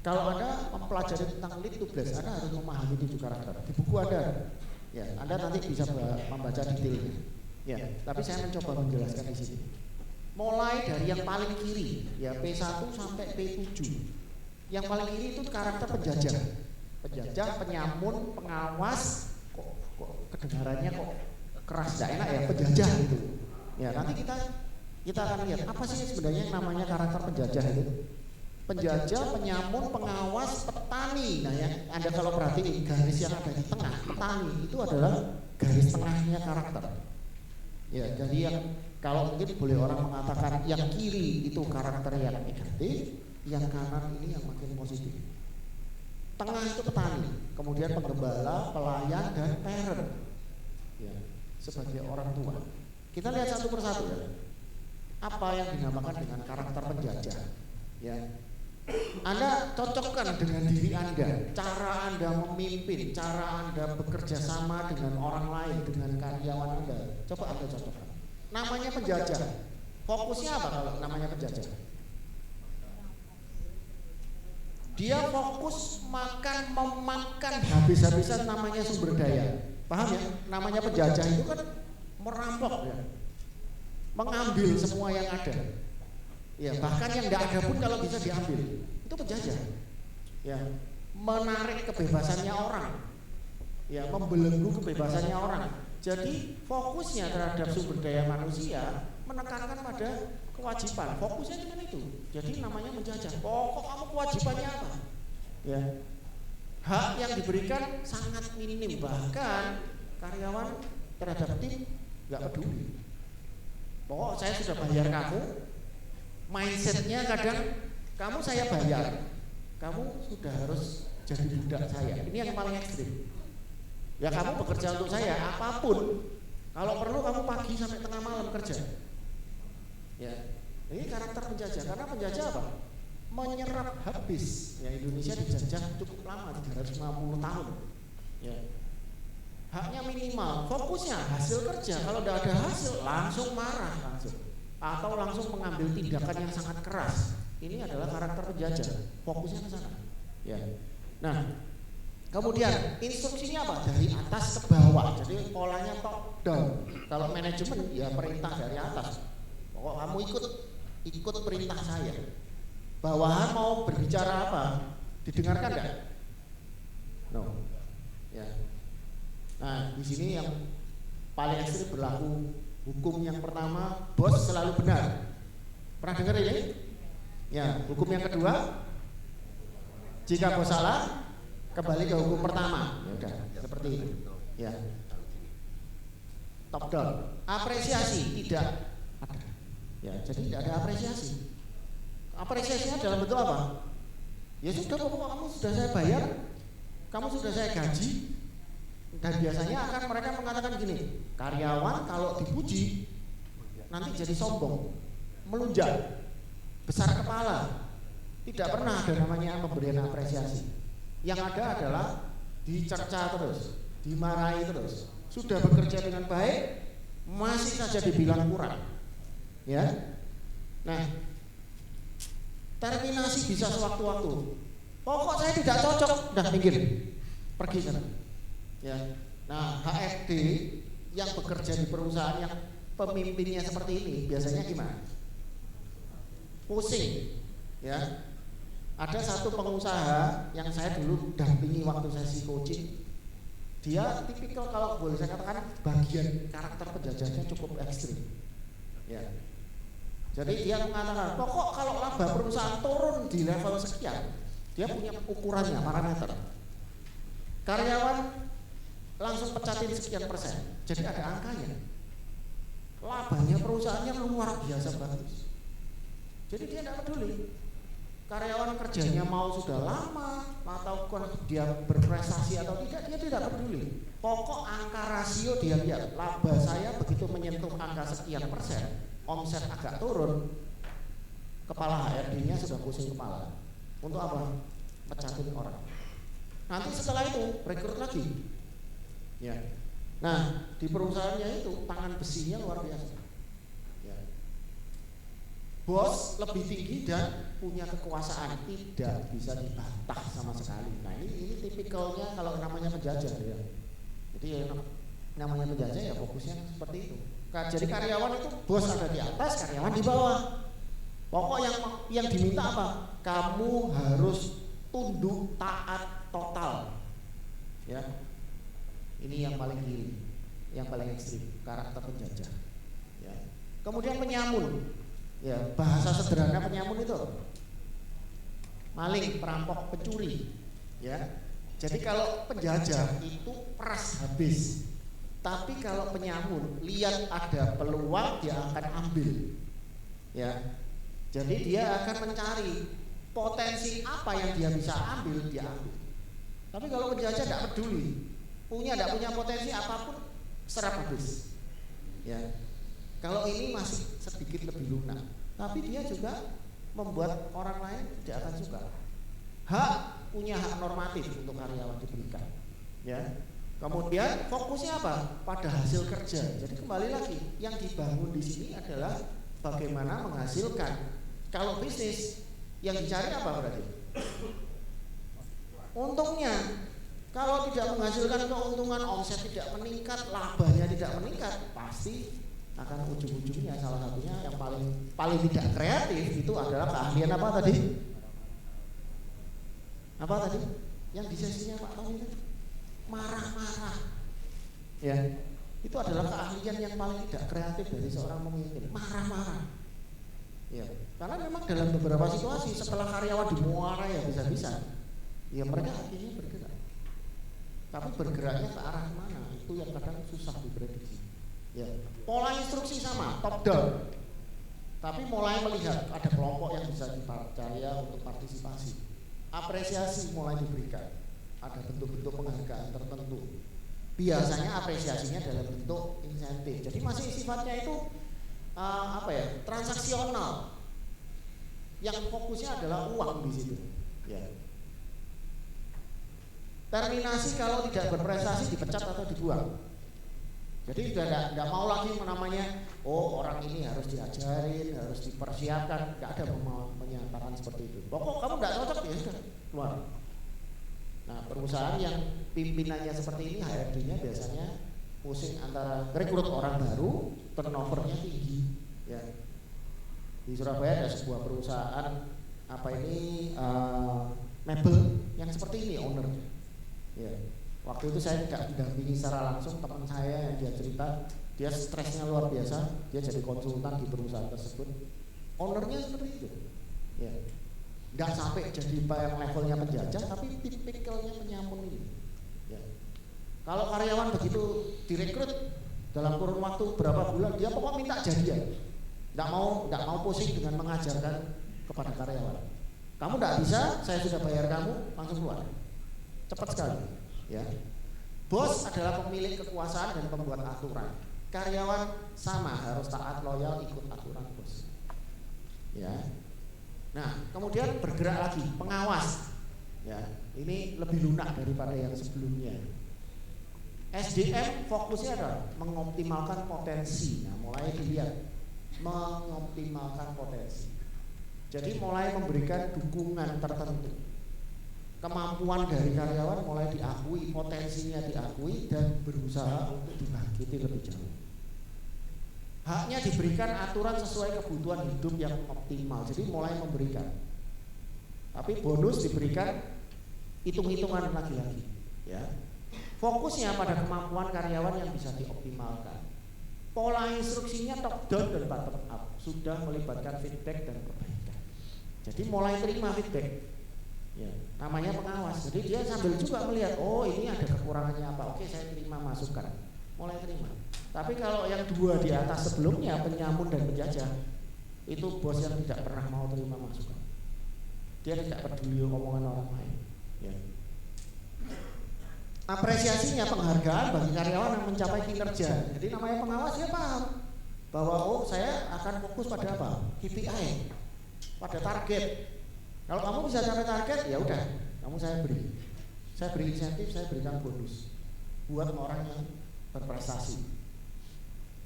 kalau Anda mempelajari tentang lead to bless, Anda harus memahami 7 karakter. Di buku ada, ya, Anda nanti bisa membaca detailnya. Ya, tapi saya mencoba menjelaskan di sini. Mulai dari yang paling kiri, ya P1 sampai P7. Yang paling kiri itu karakter penjajah. Penjajah, penyamun, pengawas. Kok kedengarannya kok keras, tidak enak ya, penjajah itu. Ya, nanti kita akan lihat apa sih sebenarnya yang namanya karakter penjajah itu. Penjajah, penyamun, pengawas, petani. Nah, ya, Anda kalau perhatiin garis yang ada di tengah, petani itu adalah garis tengahnya karakter. Ya, jadi yang kalau mungkin boleh orang mengatakan yang kiri itu karakter yang negatif, yang kanan ini yang makin positif. Tengah itu petani, kemudian penggembala, pelayan, dan parent. Ya, sebagai orang tua. Kita lihat satu persatu ya. Apa yang dinamakan dengan karakter penjajah? Ya. Anda cocokkan dengan diri Anda, cara Anda memimpin, cara Anda bekerja sama dengan orang lain, dengan karyawan Anda. Coba Anda cocokkan. Namanya penjajah. Fokusnya apa kalau namanya penjajah? Dia fokus memakan habis-habisan namanya sumber daya. Paham ya? Namanya penjajah itu kan merampok ya. Mengambil semua yang ada. Ya, bahkan yang tidak ada pun kalau bisa diambil. Itu penjajah. Ya, menarik kebebasannya orang. Ya, membelenggu kebebasannya orang. Jadi fokusnya terhadap sumber daya manusia menekankan pada kewajiban. Fokusnya cuma itu. Jadi namanya menjajah. Pokok kamu kewajibannya apa? Ya. Hak yang diberikan sangat minim, bahkan karyawan terhadap tim nggak peduli. Pokok saya sudah bayar kamu. Mindsetnya kadang kamu saya bayar, kamu sudah harus jadi budak saya. Ini yang paling ekstrim. Ya kamu bekerja untuk saya apapun. Kalau perlu kamu pagi sampai tengah malam kerja. Ya, ini karakter penjajah. Karena penjajah apa? Menyerap habis. Ya, Indonesia dijajah cukup lama, 350 tahun. Ya. Haknya minimal, fokusnya hasil kerja. Kalau tidak ada hasil, langsung marah langsung. Atau langsung mengambil tindakan yang sangat keras. Ini adalah karakter penjajah. Fokusnya ke sana. Ya. Nah, kemudian instruksinya apa? Dari atas ke bawah. Jadi polanya top down. Kalau manajemen ya perintah dari atas. Pokok kamu ikut perintah saya. bawahan mau berbicara apa? Didengarkan nggak? No. Ya. Nah, di sini yang paling ekstrim berlaku hukum yang pertama, bos selalu benar. Pernah dengar ini? Ya. Hukum yang kedua, jika bos salah, kembali ke hukum pertama. Ya udah, seperti itu. Ya. Top down. Apresiasi tidak ada. Ya, jadi tidak ada apresiasi. Apresiasinya dalam bentuk apa? Ya sudah, pokoknya kamu sudah saya bayar, kamu sudah saya gaji. Dan biasanya akan mereka mengatakan gini, karyawan kalau dipuji nanti jadi sombong, melunjak, besar kepala. Tidak pernah ada namanya pemberian apresiasi. Yang ada adalah dicerca terus, dimarahi terus. Sudah bekerja dengan baik, masih saja dibilang kurang. Ya. Nah, terminasi bisa sewaktu-waktu. Pokok saya tidak cocok, dah minggir, pergi sana. Ya. Nah, HRD yang bekerja di perusahaan yang pemimpinnya seperti ini biasanya gimana? Pusing. Ya. Ada satu pengusaha yang saya dulu dampingi waktu sesi coaching. Dia tipikal, kalau boleh saya katakan, bagian karakter penjajahnya cukup ekstrim. Ya. Jadi dia mengatakan, pokok kalau laba perusahaan turun di level sekian, dia punya ukurannya, parameter. Karyawan langsung pecatin sekian persen, jadi ada angkanya. Labanya perusahaannya luar biasa bagus. Jadi dia tidak peduli. Karyawan kerjanya mau sudah lama atau dia berprestasi atau tidak, dia tidak peduli. Pokok angka rasio dia lihat, laba saya begitu menyentuh angka sekian persen, omset agak turun, kepala HRD-nya sudah pusing kepala. Untuk apa? Pecatin orang. Nanti setelah itu rekrut lagi. Ya. Nah, di perusahaannya itu tangan besinya luar biasa. Ya. Bos lebih tinggi dan punya kekuasaan, tidak bisa dibantah sama sekali. Nah, ini tipikalnya kalau namanya penjajah ya. Jadi ya, namanya penjajah ya fokusnya seperti itu. Jadi karyawan itu bos ada di atas, karyawan di bawah. Pokok yang diminta apa? Kamu harus tunduk, taat total. Ya. Ini yang paling kiri, yang paling ekstrim, karakter penjajah. Ya. Kemudian penyamun. Ya, bahasa sederhana penyamun itu maling, perampok, pencuri. Ya. Jadi kalau penjajah itu peras habis. Tapi kalau penyamun lihat ada peluang dia akan ambil. Ya. Jadi dia akan mencari potensi apa yang dia bisa ambil, dia ambil. Tapi kalau penjajah tidak peduli, tidak punya potensi apapun, serap habis. Ya. Kalau ini masih sedikit lebih lunak, tapi dia juga membuat orang lain tidak akan suka. Punya hak normatif untuk karyawan diberikan. Ya. Kemudian fokusnya apa? Pada hasil kerja. Jadi kembali lagi, yang dibangun di sini adalah bagaimana menghasilkan. Kalau bisnis yang dicari apa berarti? Untungnya. Kalau tidak menghasilkan keuntungan, omset tidak meningkat, labanya tidak meningkat, pasti akan ujung-ujungnya salah satunya yang paling tidak kreatif itu adalah keahlian apa tadi? Apa tadi? Yang di sesinya Pak Tommy itu marah-marah. Ya, itu adalah keahlian yang paling tidak kreatif dari seorang pemimpin, marah-marah. Ya, karena memang dalam beberapa situasi setelah karyawan dimuara ya bisa-bisa, ya mereka akhirnya bergerak. Tapi bergeraknya ke arah mana itu yang kadang susah diprediksi. Ya. Pola instruksi sama, top down. Tapi mulai melihat ada kelompok yang bisa dipercaya untuk partisipasi. Apresiasi mulai diberikan. Ada bentuk-bentuk penghargaan tertentu. Biasanya apresiasinya dalam bentuk insentif. Jadi masih sifatnya itu transaksional. Yang fokusnya adalah uang di situ. Ya. Terminasi kalau tidak berprestasi dipecat atau dibuang. Jadi sudah tidak mau lagi namanya, orang ini harus diajarin, harus dipersiapkan. Tidak ada menyatakan seperti itu. Pokok kamu tidak cocok ya sudah keluar. Nah, perusahaan yang pimpinannya seperti ini, HRD-nya biasanya pusing antara rekrut orang baru, turnovernya tinggi. Ya. Di Surabaya ada sebuah perusahaan mebel yang seperti ini owner. Ya. Waktu itu saya tidak didampingi secara langsung, teman saya yang dia cerita, dia stresnya luar biasa, dia jadi konsultan di perusahaan tersebut. Ownernya seperti itu. Ya. Nggak sampai jadi yang levelnya penjajah, tapi tipikalnya penyamun ini. Ya. Kalau karyawan begitu direkrut dalam kurun waktu berapa bulan, dia pokoknya minta jadian. Nggak mau pusing dengan mengajarkan kepada karyawan. Kamu nggak bisa, saya sudah bayar kamu, langsung keluar. Cepat sekali. Ya. Bos adalah pemilik kekuasaan dan pembuat aturan. Karyawan sama, harus taat, loyal, ikut aturan bos. Ya. Nah, kemudian bergerak lagi, pengawas. Ya, ini lebih lunak daripada yang sebelumnya. SDM fokusnya adalah mengoptimalkan potensi. Nah, mulai dilihat mengoptimalkan potensi. Jadi mulai memberikan dukungan tertentu. Kemampuan dari karyawan mulai diakui, potensinya diakui dan berusaha untuk dibangkiti lebih jauh. Haknya diberikan aturan sesuai kebutuhan hidup yang optimal. Jadi mulai memberikan. Tapi bonus diberikan hitung-hitungan lagi-lagi. Ya. Fokusnya pada kemampuan karyawan yang bisa dioptimalkan. Pola instruksinya top down dan bottom up. Sudah melibatkan feedback dan perbaikan. Jadi mulai terima feedback. Ya, namanya pengawas. Jadi dia sambil juga melihat, oh ini ada kekurangannya apa. Oke, saya terima masukan. Mulai terima. Tapi kalau yang dua di atas sebelumnya, penyamun dan penjajah, itu bos yang tidak pernah mau terima masukan. Dia tidak peduli omongan orang lain. Ya. Apresiasinya penghargaan bagi karyawan yang mencapai kinerja. Jadi namanya pengawas dia paham bahwa oh saya akan fokus pada apa? KPI, pada target. Kalau kamu bisa capai target, ya udah, kamu saya beri insentif, saya berikan bonus buat orang yang berprestasi.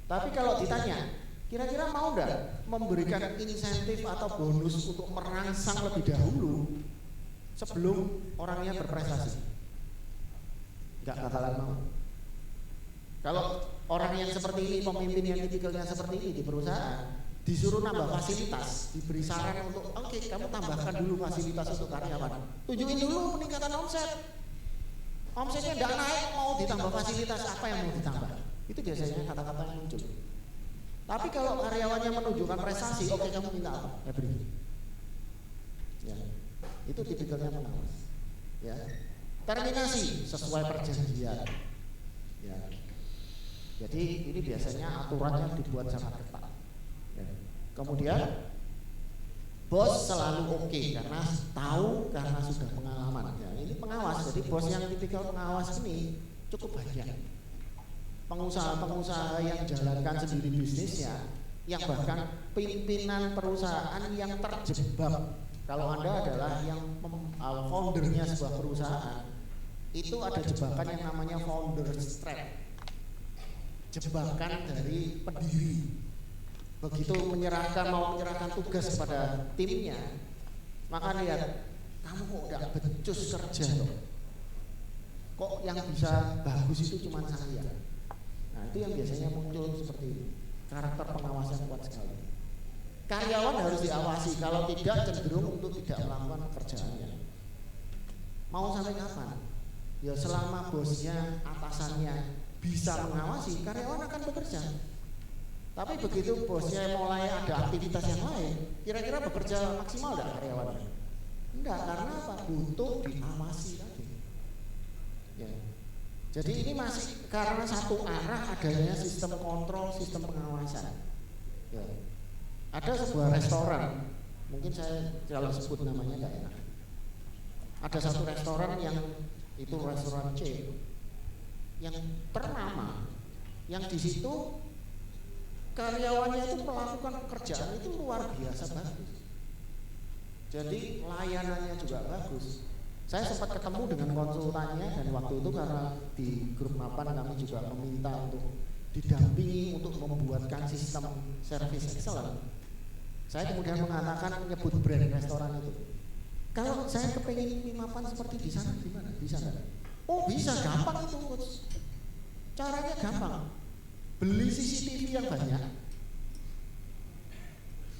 Tapi kalau ditanya, kira-kira mau nggak memberikan insentif atau bonus untuk merangsang lebih dahulu sebelum orangnya berprestasi? Nggak bakalan mau. Kalau orang yang seperti ini, pemimpin yang tipikalnya seperti ini di perusahaan, disuruh nambah fasilitas, diberi saran untuk oke, kamu tambahkan dulu fasilitas untuk karyawan, tunjukin dulu peningkatan omset. Omsetnya tidak naik, mau ditambah fasilitas, apa yang mau ditambah? Itu biasanya kata-kata yang muncul. Tapi kalau karyawannya menunjukkan prestasi, oke kamu minta apa? Ya beri. Ya, itu tipikalnya pengawas. Ya, terminasi sesuai perjanjian. Ya, jadi ini biasanya aturannya dibuat sangat ketat. Ya. Kemudian bos selalu oke karena tahu, karena sudah pengalaman. Ya, ini pengawas. Jadi bos yang tipikal pengawas ini cukup banyak. Pengusaha-pengusaha yang jalankan sendiri bisnisnya, yang bahkan pimpinan perusahaan yang terjebak. Kalau Anda adalah yang foundernya sebuah perusahaan, itu ada jebakan yang namanya founder's trap. Jebakan dari pendiri. Begitu mau menyerahkan tugas kepada timnya, maka lihat, kamu kok gak becus kerja loh. Kok yang bisa bagus itu cuma saya. Nah itu yang biasanya muncul seperti itu. Karakter pengawasan kuat sekali. Karyawan harus diawasi, kalau tidak cenderung untuk tidak melakukan pekerjaannya. Mau sampai kapan? Ya selama bosnya, atasannya bisa mengawasi, karyawan akan bekerja. Tapi begitu bosnya mulai ada aktivitas yang lain, kira-kira bekerja maksimal enggak karyawannya? Enggak, karena apa? Butuh diawasi tadi. Ya. Jadi ini masih karena satu arah adanya sistem kontrol, sistem pengawasan. Ya. Ada sebuah restoran, mungkin saya kalau sebut namanya enggak enak. Ada satu restoran yang itu restoran C yang ternama, yang di situ karyawannya itu melakukan pekerjaan itu luar biasa bagus. Jadi layanannya juga bagus. Saya sempat ketemu dengan konsultannya dan waktu itu karena di grup mapan kami juga meminta untuk didampingi untuk membuatkan sistem service excellent. Saya kemudian mengatakan menyebut brand restoran itu. Kalau saya kepingin mapan seperti di sana gimana? Bisa nggak? Oh bisa, gampang itu. Caranya gampang. Beli CCTV yang banyak.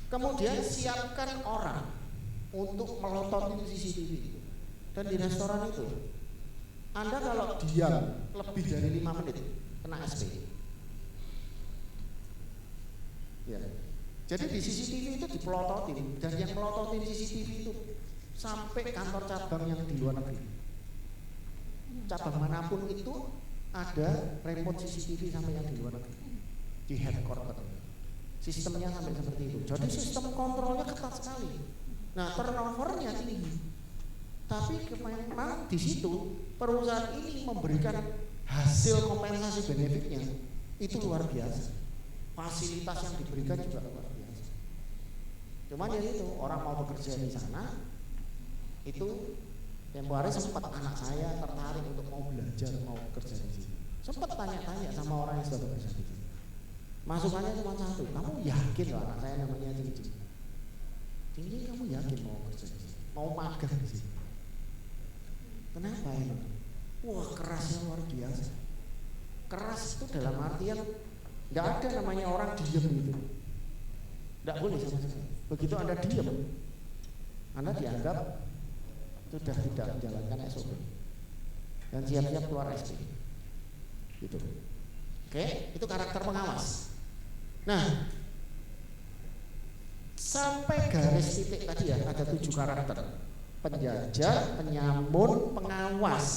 Kemudian siapkan orang untuk melototin CCTV. Dan di restoran itu, Anda kalau diam lebih dari 5 menit kena SP. Ya. Jadi di CCTV itu dipelototin, dan yang melototin CCTV itu sampai kantor cabang yang di luar negeri. Cabang manapun itu ada remote CCTV sampai yang di luar negeri, di headquarter. Sistemnya sampai seperti itu. Jadi sistem kontrolnya ketat sekali. Nah, turnovernya tinggi. Tapi memang di situ perusahaan ini memberikan hasil kompensasi benefitnya itu luar biasa. Fasilitas yang diberikan juga luar biasa. Cuman ya itu, orang mau bekerja di sana itu tempo hari sempat anak saya tertarik untuk mau belajar, mau kerja di sini. Sempat tanya-tanya sama orang yang sudah bekerja di sini. Masukannya cuma satu, kamu yakin loh anak saya namanya Cincin? Cincin, kamu yakin mau kerja di sini? Mau magang di sini? Kenapa emang? Wah, kerasnya luar biasa. Keras itu dalam artian nggak ada namanya orang diam gitu. Nggak boleh sama sekali. Begitu Anda diam, Anda dianggap sudah tidak menjalankan SOP dan siap-siap keluar SP. Gitu. Oke, itu karakter pengawas. Nah, sampai garis titik tadi ya ada 7 karakter: penjajah, penyambut, pengawas.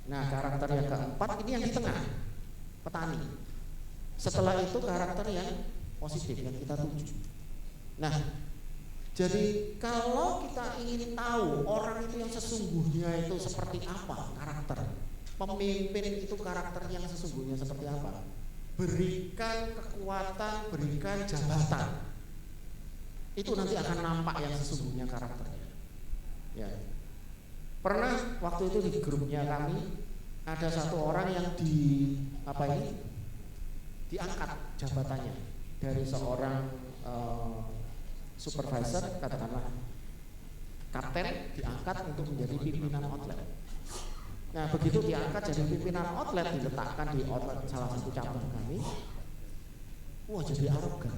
Nah, karakter yang keempat ini yang di tengah, petani. Setelah itu karakter yang positif yang kita tuju. Nah, jadi kalau kita ingin tahu orang itu yang sesungguhnya itu seperti apa karakter, pemimpin itu karakter yang sesungguhnya seperti apa, berikan kekuatan, berikan jabatan, itu nanti akan nampak yang sesungguhnya karakternya. Ya. Pernah waktu itu di grupnya kami ada satu orang yang diangkat jabatannya dari seorang supervisor, katakanlah kapten, diangkat untuk menjadi pimpinan outlet. Nah, begitu diangkat jadi pimpinan outlet, diletakkan di outlet salah satu cabang kami, wah jadi arogan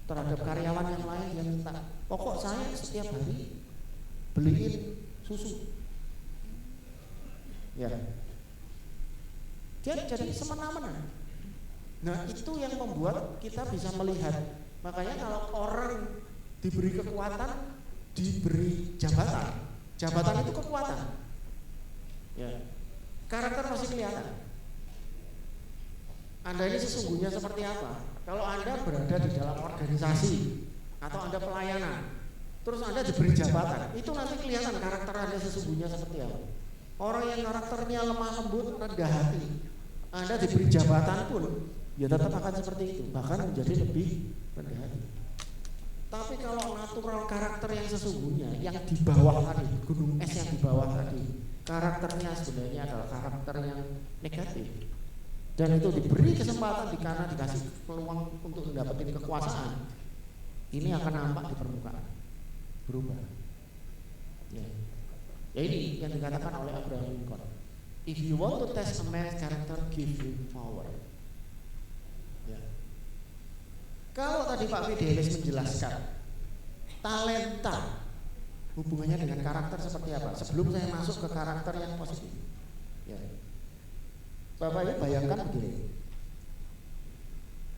terhadap karyawan yang lain. Dia minta, pokok saya setiap hari beliin susu. Ya, dia jadi semena-mena. Nah, itu yang membuat kita bisa melihat. Makanya kalau orang diberi kekuatan, diberi jabatan, jabatan itu kekuatan. Ya, karakter masih kelihatan. Anda ini sesungguhnya seperti apa? Kalau Anda berada di dalam organisasi atau Anda pelayanan, terus Anda diberi jabatan, itu nanti kelihatan karakter Anda sesungguhnya seperti apa. Orang yang karakternya lemah lembut, rendah hati, Anda diberi jabatan pun ya tetap akan seperti itu, bahkan menjadi lebih rendah hati. Tapi kalau natural karakter yang sesungguhnya, yang di bawah tadi, gunung es yang di bawah tadi, karakternya sebenarnya adalah karakter yang negatif, dan itu diberi kesempatan karena dikasih peluang untuk mendapatkan kekuasaan, ini akan nampak di permukaan, berubah. Ya ini yang dikatakan oleh Abraham Lincoln. If you want to test a man's character, give him power. Ya. Kalau tadi Pak Fidelis menjelaskan talenta hubungannya dengan karakter seperti apa, sebelum saya masuk ke karakter yang positif, ya. Bapak Ibu bayangkan begini.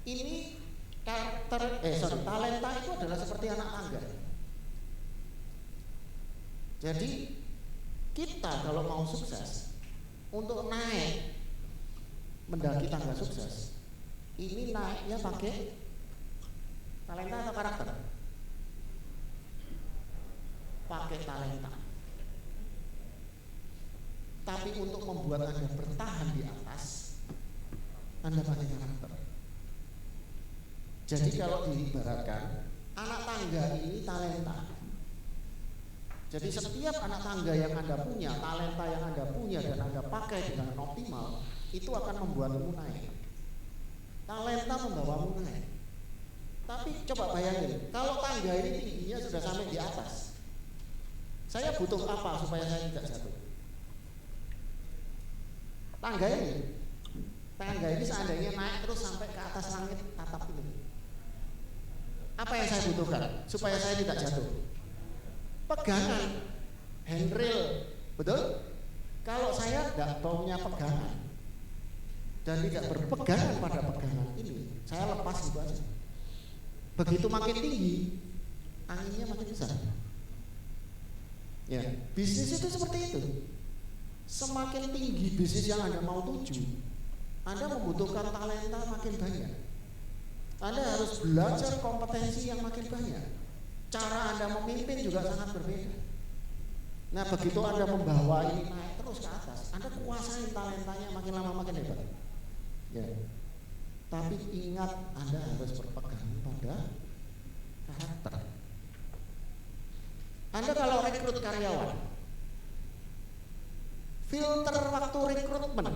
Ini talenta itu adalah seperti anak tangga. Jadi kita kalau mau sukses, untuk naik mendaki tangga sukses, ini naiknya pakai talenta atau karakter? Pakai talenta. Tapi untuk membuat Anda bertahan di atas, Anda pakai karakter. Jadi kalau diibaratkan, anak tangga ini talenta. Jadi setiap anak tangga yang Anda punya, talenta yang Anda punya dan Anda pakai dengan optimal, itu akan membuatmu naik. Talenta membawamu naik. Tapi coba bayangin, kalau tangga ini tingginya sudah sampai di atas, saya butuh apa supaya saya tidak jatuh? Tangga ini seandainya naik terus sampai ke atas langit tatap ini, apa yang saya butuhkan supaya saya tidak jatuh? pegangan, handrail, betul? Kalau saya tidak punya pegangan dan tidak berpegangan pada pegangan ini, saya lepas gitu aja. Begitu makin tinggi, anginnya makin besar. Ya, bisnis itu seperti itu. Semakin tinggi bisnis yang Anda mau tuju, Anda membutuhkan talenta makin banyak. Anda harus belajar kompetensi yang makin banyak. Cara Anda memimpin juga sangat berbeda. Nah, begitu Anda membawa ini naik terus ke atas, Anda kuasain talentanya makin lama makin hebat. Ya. Tapi ingat, Anda harus berpegang pada karakter. Anda kalau rekrut karyawan, filter waktu rekrutmen,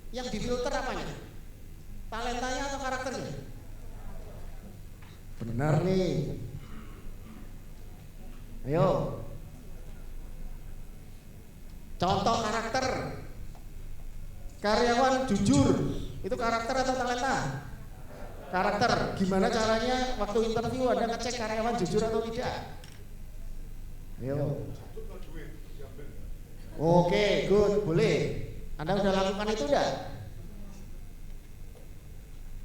yang difilter apanya? Talentanya atau karakternya? Benar nih. Ayo. Contoh karakter. Karyawan jujur, itu karakter atau talenta? Karakter. Gimana caranya waktu interview Anda ngecek karyawan jujur atau tidak? Ayo. Oke, good, boleh. Anda sudah lakukan itu enggak?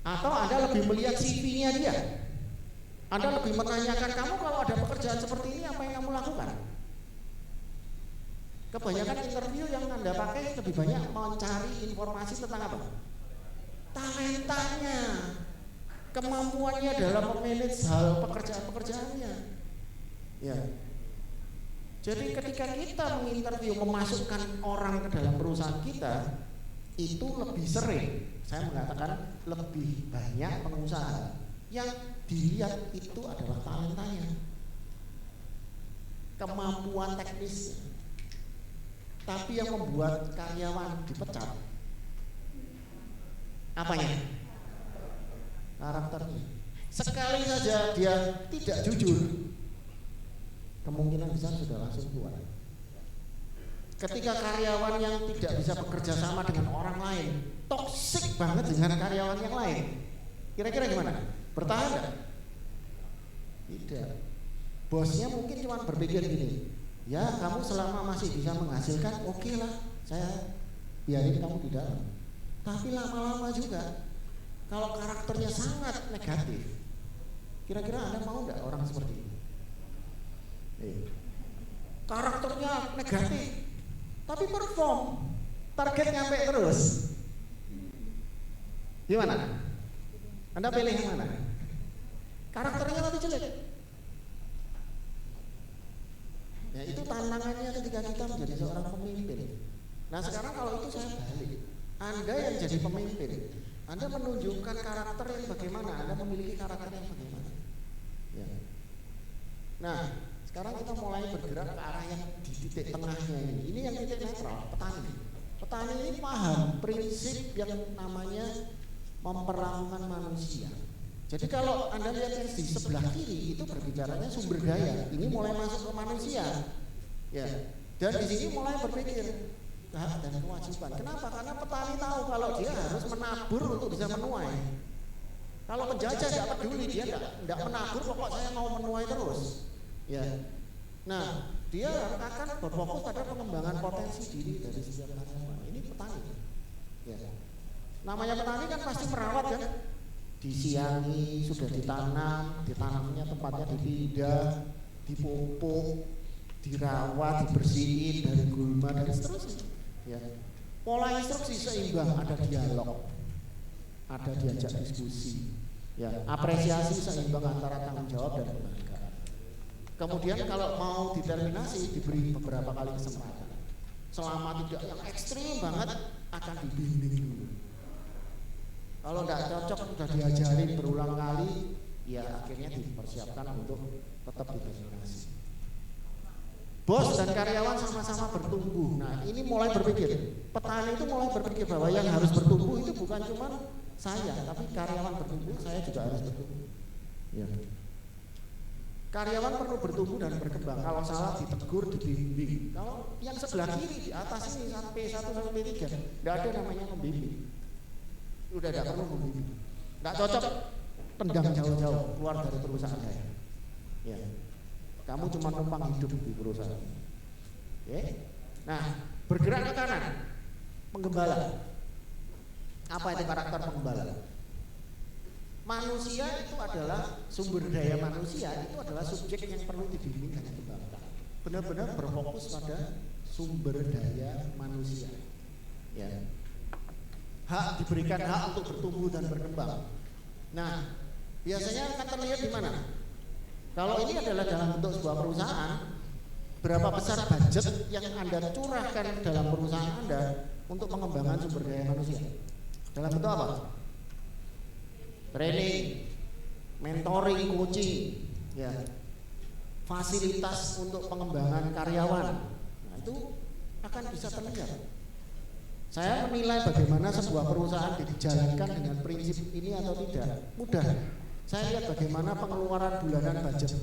Atau Anda lebih melihat CV-nya dia? Anda lebih menanyakan, kamu kalau ada pekerjaan seperti ini apa yang kamu lakukan? Kebanyakan interview yang Anda pakai lebih banyak mencari informasi tentang apa? Talentanya, kemampuannya dalam memanage hal pekerjaan-pekerjaannya. Ya. Jadi ketika kita menginterview, memasukkan orang ke dalam perusahaan kita, itu lebih sering, saya mengatakan lebih banyak pengusaha yang dilihat itu adalah talentanya, kemampuan teknis. Tapi yang membuat karyawan dipecat apanya? Karakternya. Sekali saja dia tidak jujur, kemungkinan besar sudah langsung keluar. Ketika karyawan yang tidak bisa bekerja sama dengan orang lain, toksik banget dengan karyawan yang lain, kira-kira gimana? Bertahan enggak? Tidak. Bosnya mungkin cuma berpikir gini, ya kamu selama masih bisa menghasilkan, oke lah, saya biarin kamu di dalam. Tapi lama-lama juga, kalau karakternya sangat negatif, kira-kira Anda mau enggak orang seperti ini? Karakternya negatif, tapi perform, target nyampe terus. Gimana? Anda pilih yang mana? Karakternya tapi jelek. Ya, itu tantangannya ketika kita menjadi seorang pemimpin. Nah, sekarang kalau itu saya balik, Anda yang jadi pemimpin, Anda menunjukkan karakter yang bagaimana, Anda memiliki karakter yang bagaimana. Ya. Nah, sekarang kita mulai bergerak ke arah yang di titik tengahnya ini. Ini yang titik netral, petani. Petani ini paham prinsip yang namanya memperlakukan manusia. Jadi kalau Anda lihat yang di sebelah kiri itu berbicaranya sumber daya. Ini mulai masuk ke manusia. Ya. Dan di sini mulai berpikir hak dan kewajiban. Kenapa? Karena petani tahu kalau dia harus menabur untuk bisa menuai. Kalau penjajah tidak peduli, dia tidak menabur, pokok saya mau menuai terus. Ya. Nah, dia akan berfokus pada pengembangan potensi diri dari setiap karyawan. Ini petani. Ya. Namanya petani kan pasti merawat kan? Disiangi, sudah ditanamnya tempatnya dipindah, dipupuk, dirawat, dibersihin dari gulma dan seterusnya. Ya. Pola instruksi seimbang, ada dialog, ada diajak diskusi, ya, apresiasi seimbang antara tanggung jawab dan penghargaan. Kemudian kalau mau determinasi diberi beberapa kali kesempatan. Selama tidak yang ekstrim banget akan dibimbing dulu. Kalau tidak cocok sudah diajarin berulang kali, ya akhirnya dipersiapkan untuk tetap determinasi. Bos dan karyawan sama-sama bertumbuh. Nah, ini mulai berpikir, petani itu mulai berpikir bahwa yang harus bertumbuh itu bukan cuma saya, tapi karyawan bertumbuh, saya juga harus bertumbuh. Ya. Karyawan perlu bertumbuh dan berkembang. Kalau salah ditegur, dibimbing. Kalau yang sebelah kiri di atas ini sampai P1 sampai P3, tidak ada namanya membimbing. Udah tidak perlu membimbing. Nggak cocok, tendang jauh-jauh keluar dari perusahaan saya. Ya. kamu cuma numpang hidup di perusahaan. Oke? Nah, bergerak ke kanan, penggembala. Apa itu karakter penggembala? Manusia itu adalah sumber daya manusia, itu adalah subjek yang perlu dibimbing dan dikembangkan. Benar-benar berfokus pada sumber daya manusia. Ya. Hak diberikan hak untuk bertumbuh dan berkembang. Nah, biasanya akan terlihat di mana? Kalau ini adalah dalam bentuk sebuah perusahaan, berapa besar budget yang Anda curahkan dalam perusahaan Anda untuk pengembangan sumber daya manusia? Dalam bentuk apa? Training, mentoring, coaching, ya, fasilitas untuk pengembangan karyawan. Nah, itu akan bisa terlihat. Saya menilai bagaimana sebuah perusahaan dijalankan dengan prinsip ini atau tidak mudah. Saya lihat bagaimana pengeluaran bulanan budget.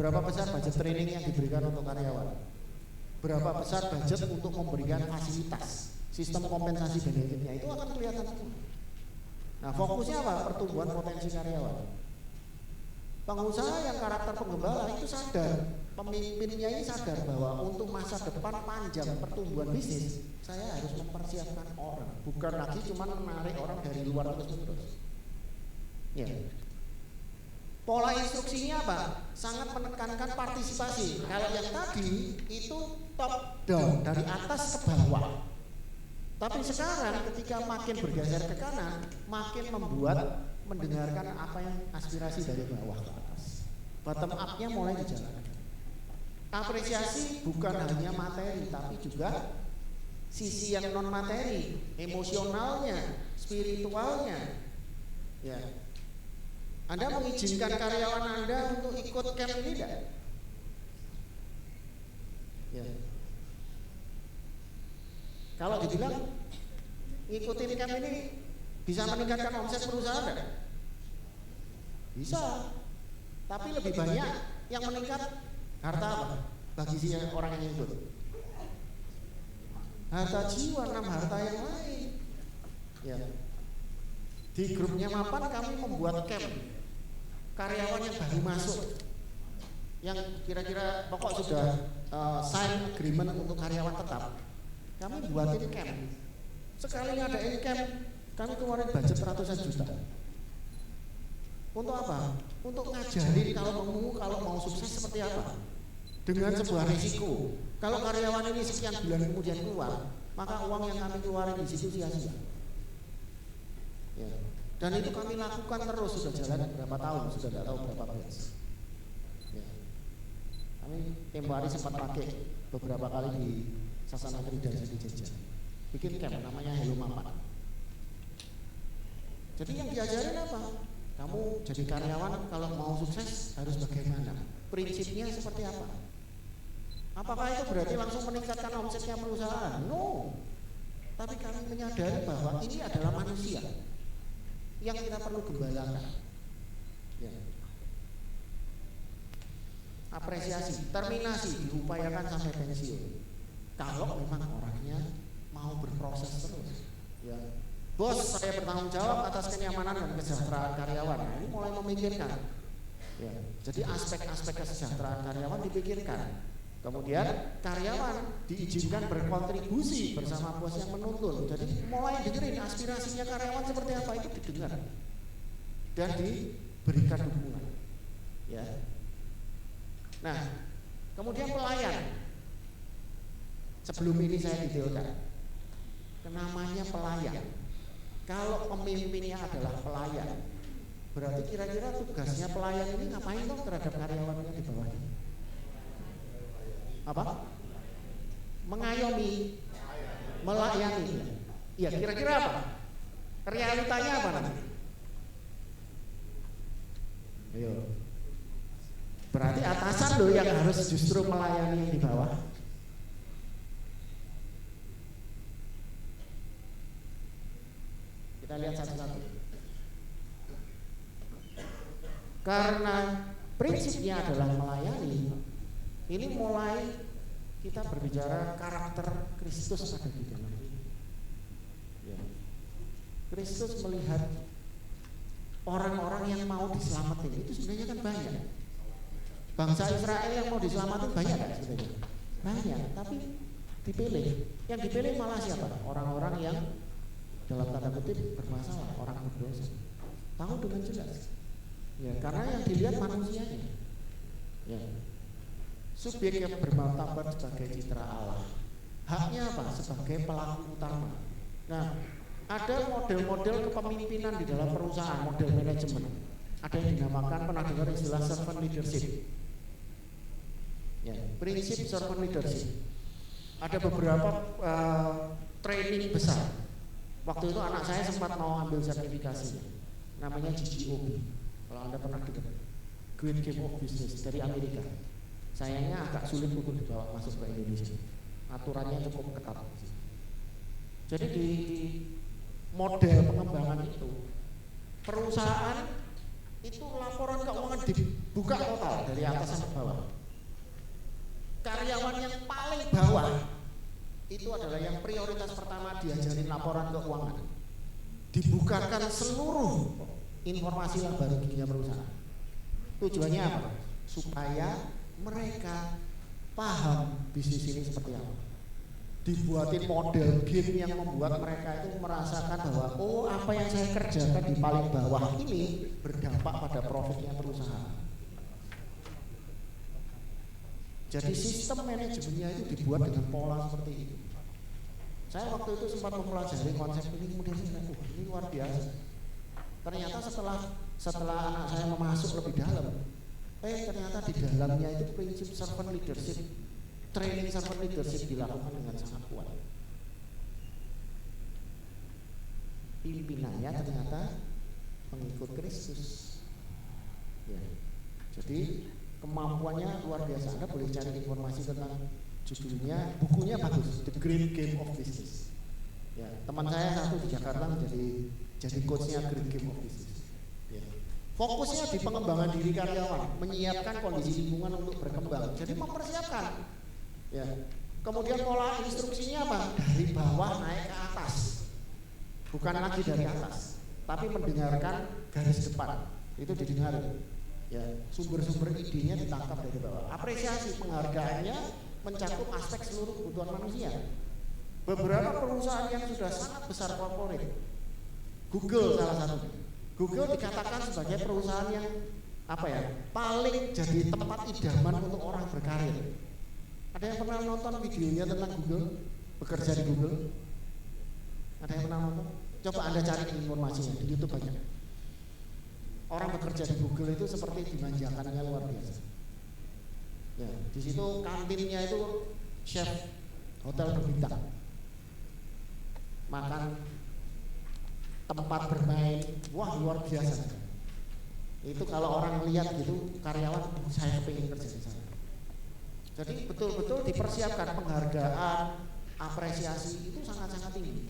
Berapa besar budget training yang diberikan untuk karyawan? Berapa besar budget untuk memberikan fasilitas, sistem kompensasi benefitnya, itu akan kelihatan semua. Nah, fokusnya apa? Pertumbuhan potensi karyawan. Pengusaha yang karakter penggembala itu sadar, pemimpinnya ini sadar bahwa untuk masa depan panjang pertumbuhan bisnis, saya harus mempersiapkan orang, bukan lagi cuma menarik orang dari luar terus-menerus. Ya. Pola instruksinya apa? Sangat menekankan partisipasi. Kalau yang tadi itu top down, dari atas ke bawah. Tapi sekarang ketika makin bergeser ke kanan, makin membuat mendengarkan apa yang aspirasi dari bawah ke atas. Bottom up-nya mulai dijalankan. Apresiasi bukan hanya materi, tapi juga sisi yang non materi, emosionalnya, spiritualnya. Ya. Anda mengizinkan karyawan Anda untuk ikut camp ini tidak? Ya. Kalau dibilang ngikutin camp ini bisa meningkatkan omset perusahaan enggak? Bisa. Tapi lebih banyak yang meningkat harta apa? Bagi si orang yang ikut. Harta jiwa, 6 harta yang lain. Ya. Di grupnya Mapan kami membuat camp karyawan yang baru masuk, yang kira-kira pokok sudah sign agreement untuk karyawan tetap. Kami buatin camp. Sekali ngadain camp, kami keluarin budget ratusan juta. Untuk apa? Untuk ngajarin kalau mau sukses seperti apa. Dengan sebuah risiko. Kalau karyawan ini sekian bulan kemudian keluar, maka uang yang kami keluarin di situ sia-sia. Ya. Dan itu kami lakukan terus, sudah jalan berapa tahun, sudah tidak tahu berapa batch. Ya. Kami tempo hari sempat pakai beberapa kali di Sasana Krida di Jogja. Bikin camp namanya Hello Mapan. Jadi yang diajarin apa? Kamu jadi karyawan kalau mau sukses harus bagaimana? Prinsipnya seperti apa? Apakah itu berarti langsung meningkatkan omsetnya perusahaan? No. Tapi kami menyadari bahwa ini adalah manusia yang kita perlu gembalakan. Ya. Apresiasi, terminasi diupayakan sampai pensiun. Kalau memang orangnya mau berproses terus. Ya. Bos, saya bertanggung jawab atas kenyamanan dan kesejahteraan karyawan. Nah, ini mulai memikirkan. Ya. Jadi aspek-aspek kesejahteraan karyawan dipikirkan. Kemudian karyawan diizinkan berkontribusi bersama bos yang menuntun. Jadi mulai dengerin aspirasinya karyawan seperti apa, itu didengar dan diberikan dukungan. Ya. Nah, kemudian pelayan. Sebelum ini saya detailkan. Namanya pelayan. Kalau pemimpinnya adalah pelayan, berarti kira-kira tugasnya pelayan ini ngapain dong terhadap karyawannya di bawahnya? Apa? Mengayomi, melayani. Ya, kira-kira apa? Realitanya apa nanti? Ayo. Berarti atasan loh yang harus justru melayani yang di bawah. Kita lihat satu-satu. Karena prinsipnya adalah melayani, ini mulai kita berbicara karakter Kristus ada di dalam ini. Ya. Kristus melihat orang-orang yang mau diselamatin itu sebenarnya kan banyak. Bangsa Israel yang mau diselamatkan banyak kan sebenarnya? Banyak, tapi dipilih. Yang dipilih malah siapa? Orang-orang yang dalam tanda kutip bermasalah, orang berdosa. Tahu dengan jelas. Ya, karena yang dilihat manusianya. Ya. Subjek yang bermartabat sebagai citra Allah. Haknya apa? Sebagai pelaku utama. Nah, ada model-model kepemimpinan di dalam perusahaan, model manajemen. Ada yang dinamakan, pernah dengar istilah servant leadership. Ya, prinsip servant leadership. Ada beberapa training besar. Waktu itu anak saya sempat mau ambil sertifikasinya. Namanya GGOB. Kalau Anda pernah dengar, Great Game of Business dari Amerika. Sayangnya agak sulit untuk dibawa masuk ke Indonesia. Aturannya cukup ketat. Jadi di model pengembangan itu, perusahaan itu laporan keuangan dibuka total dari atas sampai bawah. Karyawan yang paling bawah itu adalah yang prioritas pertama diajarin laporan keuangan. Dibukakan seluruh informasi laba ruginya perusahaan. Tujuannya apa? Supaya mereka paham bisnis ini seperti apa. Dibuatin model game yang membuat mereka itu merasakan bahwa oh, apa yang saya kerjakan di paling bawah ini berdampak pada profitnya perusahaan. Jadi sistem manajemennya itu dibuat dengan pola seperti itu. Saya waktu itu sempat mempelajari konsep ini, kemudian saya bilang, ini luar biasa. Ternyata setelah anak saya masuk lebih dalam, ternyata di dalamnya itu prinsip servant leadership, training servant leadership dilakukan dengan sangat kuat. Pimpinannya ternyata pengikut Kristus. Ya. Jadi kemampuannya luar biasa. Anda boleh cari informasi tentang judulnya, bukunya bagus, The Great Game of Business. Ya, teman saya satu di Jakarta jadi coachnya Great Game of Business. Ya. Fokusnya di pengembangan diri karyawan, menyiapkan kondisi lingkungan untuk berkembang. Jadi mempersiapkan. Ya. Kemudian pola instruksinya apa? Dari bawah naik ke atas. Bukan lagi dari atas, tapi mendengarkan garis depan. Itu didengarin. Ya, sumber-sumber idenya ditangkap dari bawah. Apresiasi penghargaannya mencakup aspek seluruh kebutuhan manusia. Beberapa perusahaan yang sudah sangat besar korporat, Google salah satu. Google dikatakan sebagai perusahaan yang paling jadi tempat idaman untuk orang berkarir. Ada yang pernah nonton videonya tentang Google, bekerja di Google? Ada yang pernah nonton? Coba Anda cari informasinya di YouTube banyak. Orang bekerja di Google itu seperti dimanjakannya luar biasa. Ya, di situ kantinnya itu chef hotel berbintang, makan, tempat bermain, wah luar biasa. Itu kalau orang lihat gitu, karyawan, saya pengen kerja di sana. Jadi betul-betul dipersiapkan penghargaan, apresiasi itu sangat-sangat tinggi.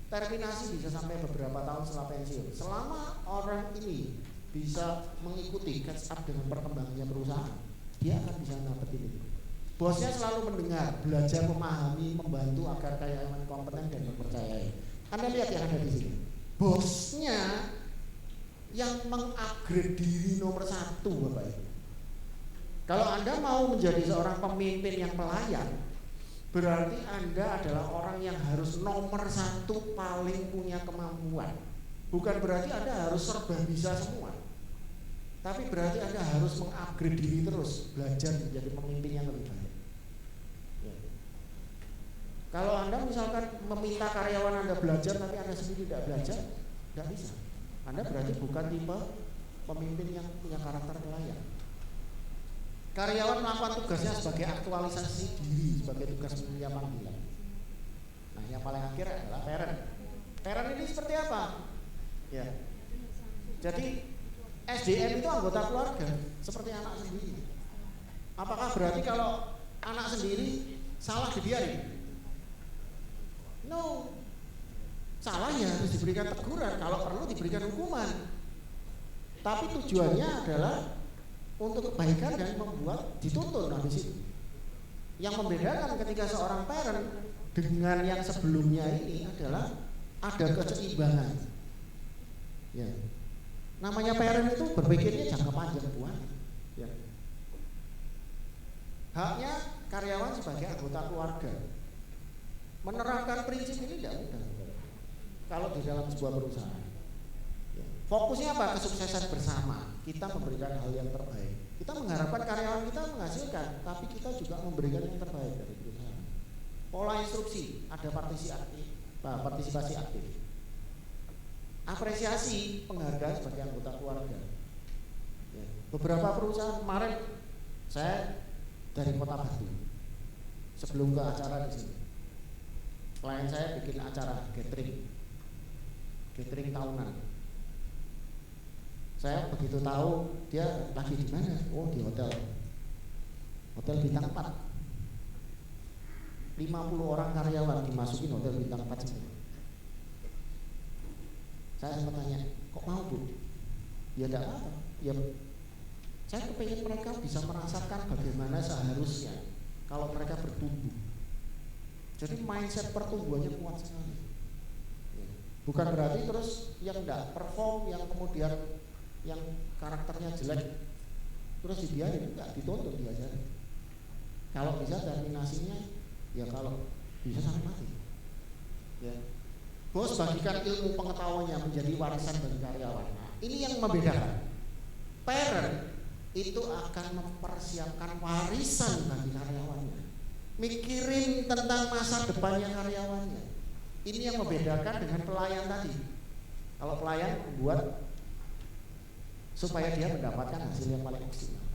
Terminasi bisa sampai beberapa tahun setelah pensiun. Selama orang ini bisa mengikuti catch up dengan perkembangannya perusahaan, dia akan bisa dapetin itu. Bosnya selalu mendengar, belajar memahami, membantu agar karyawan kompeten dan dipercayai. Anda lihat yang ada di sini. Bosnya yang mengupgrade diri nomor 1, Bapak Ibu. Kalau Anda mau menjadi seorang pemimpin yang pelayan, berarti Anda adalah orang yang harus nomor 1 paling punya kemampuan. Bukan berarti Anda harus serba bisa semua, tapi berarti Anda harus mengupgrade diri terus, belajar menjadi pemimpin yang lebih baik. Ya. Kalau Anda misalkan meminta karyawan Anda belajar, tapi Anda sendiri tidak belajar, tidak bisa. Anda berarti bukan tipe pemimpin yang punya karakter pelayan. Karyawan melakukan tugasnya sebagai aktualisasi diri, sebagai tugas mulia panggilan. Nah, yang paling akhir adalah parent. Parent ini seperti apa? Ya. Jadi SDM itu anggota keluarga, seperti anak sendiri. Apakah berarti kalau anak sendiri salah dibiarin? No. Salahnya harus diberikan teguran, kalau perlu diberikan hukuman. Tapi tujuannya adalah untuk kebaikan dan membuat dituntun habis itu. Yang membedakan ketika seorang parent dengan yang sebelumnya ini adalah ada keseimbangan. Ya. Namanya parent itu berpikirnya jangka panjang, Tuhan. Ya. haknya karyawan sebagai anggota keluarga. Menerapkan prinsip ini tidak mudah kalau di dalam sebuah perusahaan. Fokusnya apa? Kesuksesan bersama. Kita memberikan hal yang terbaik. Kita mengharapkan karyawan kita menghasilkan, tapi kita juga memberikan yang terbaik dari perusahaan. Pola instruksi, ada partisipasi aktif. Apresiasi, penghargaan sebagai anggota keluarga. Beberapa perusahaan kemarin saya dari Kota Batu, sebelum ke acara di sini, klien saya bikin acara catering tahunan. Saya begitu tahu dia lagi di mana, oh di hotel bintang 4. 50 orang karyawan dimasukin hotel bintang 4 semua. Saya sempat tanya, kok mau Bu? Ya tidak apa-apa. Ya, saya kepengen mereka bisa merasakan bagaimana seharusnya kalau mereka bertumbuh. Jadi mindset pertumbuhannya kuat sekali. Bukan berarti terus yang tidak perform, yang kemudian yang karakternya jelek terus dibiarin, enggak, dituntut, diajarin. Kalau bisa terminasinya ya kalau bisa sampai mati. Ya. Bos bagikan ilmu pengetahuannya menjadi warisan bagi karyawan. Nah, ini yang membedakan. Parent itu akan mempersiapkan warisan bagi karyawannya, mikirin tentang masa depannya karyawannya. Ini yang membedakan dengan pelayan tadi. Kalau pelayan membuat supaya dia mendapatkan hasil yang paling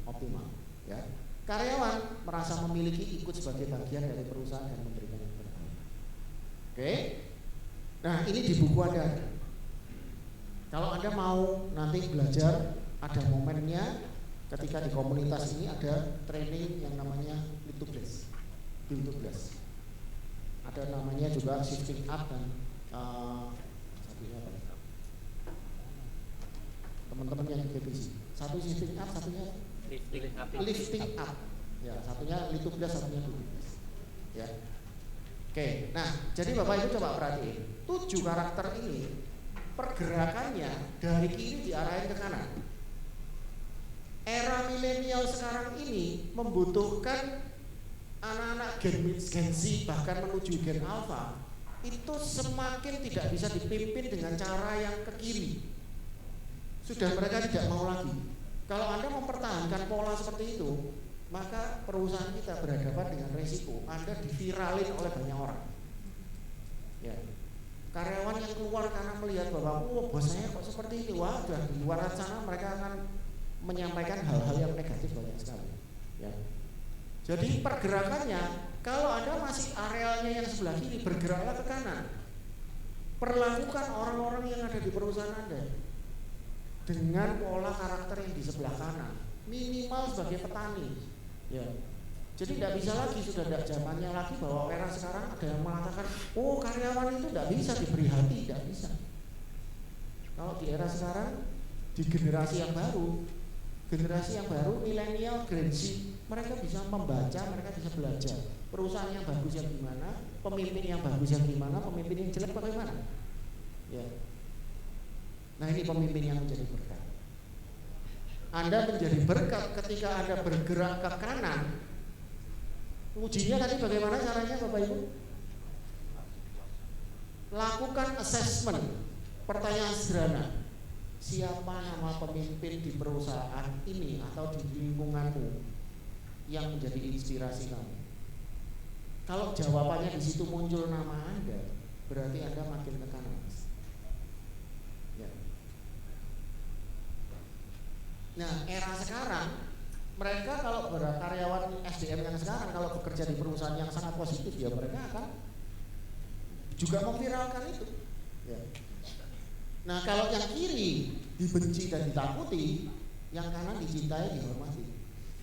optimal, ya. Karyawan merasa memiliki ikut sebagai bagian dari perusahaan dan memberikan yang terbaik. Oke. Nah, ini di buku ada. Kalau Anda mau nanti belajar, ada momennya ketika di komunitas ini ada training yang namanya Lead to Bless. Ada namanya juga Shifting Up dan satunya apa? Teman-teman yang di divisi. Satu Shifting Up, satunya Lifting Up. Ya, satunya Lead to Bless, satunya Lead to Bless. Ya. Oke, nah jadi Bapak Ibu coba perhatiin 7 karakter ini pergerakannya dari kiri diarahin ke kanan. Era milenial sekarang ini membutuhkan anak-anak Gen Z bahkan menuju Gen Alpha itu semakin tidak bisa dipimpin dengan cara yang ke kiri. Sudah mereka tidak mau lagi. Kalau Anda mempertahankan pola seperti itu, maka perusahaan kita berhadapan dengan resiko Anda diviralin oleh banyak orang. Ya. Karyawan yang keluar karena melihat bahwa bos saya kok seperti ini, wah sudah di luar sana mereka akan menyampaikan hal-hal yang negatif banyak sekali. Ya. Jadi pergerakannya, kalau Anda masih arealnya yang sebelah kiri, bergeraklah ke kanan. Perlakukan orang-orang yang ada di perusahaan Anda dengan pola karakter yang di sebelah kanan, minimal sebagai petani. Ya. Jadi tidak bisa lagi, sudah tidak zamannya lagi bahwa era sekarang ada yang mengatakan, oh karyawan itu tidak bisa diberi hati, tidak bisa. Kalau di era sekarang, di generasi yang baru, milenial, Gen Z, mereka bisa membaca, mereka bisa belajar. Perusahaan yang bagus yang gimana, pemimpin yang bagus yang gimana, pemimpin yang jelek bagaimana. Ya. Nah ini pemimpin yang menjadi berkat. Anda menjadi berkat ketika Anda bergerak ke kanan. Ujinya tadi bagaimana caranya Bapak Ibu? Lakukan assessment. Pertanyaan sederhana. Siapa nama pemimpin di perusahaan ini atau di lingkunganmu yang menjadi inspirasi kamu? Kalau jawabannya di situ muncul nama Anda, berarti Anda makin ke kanan. Ya. Nah, era sekarang mereka kalau karyawan SDM yang sekarang kalau bekerja di perusahaan yang sangat positif, ya mereka akan juga memviralkan itu. Ya. Nah, kalau yang kiri dibenci dan ditakuti, yang kanan dicintai, dihormati.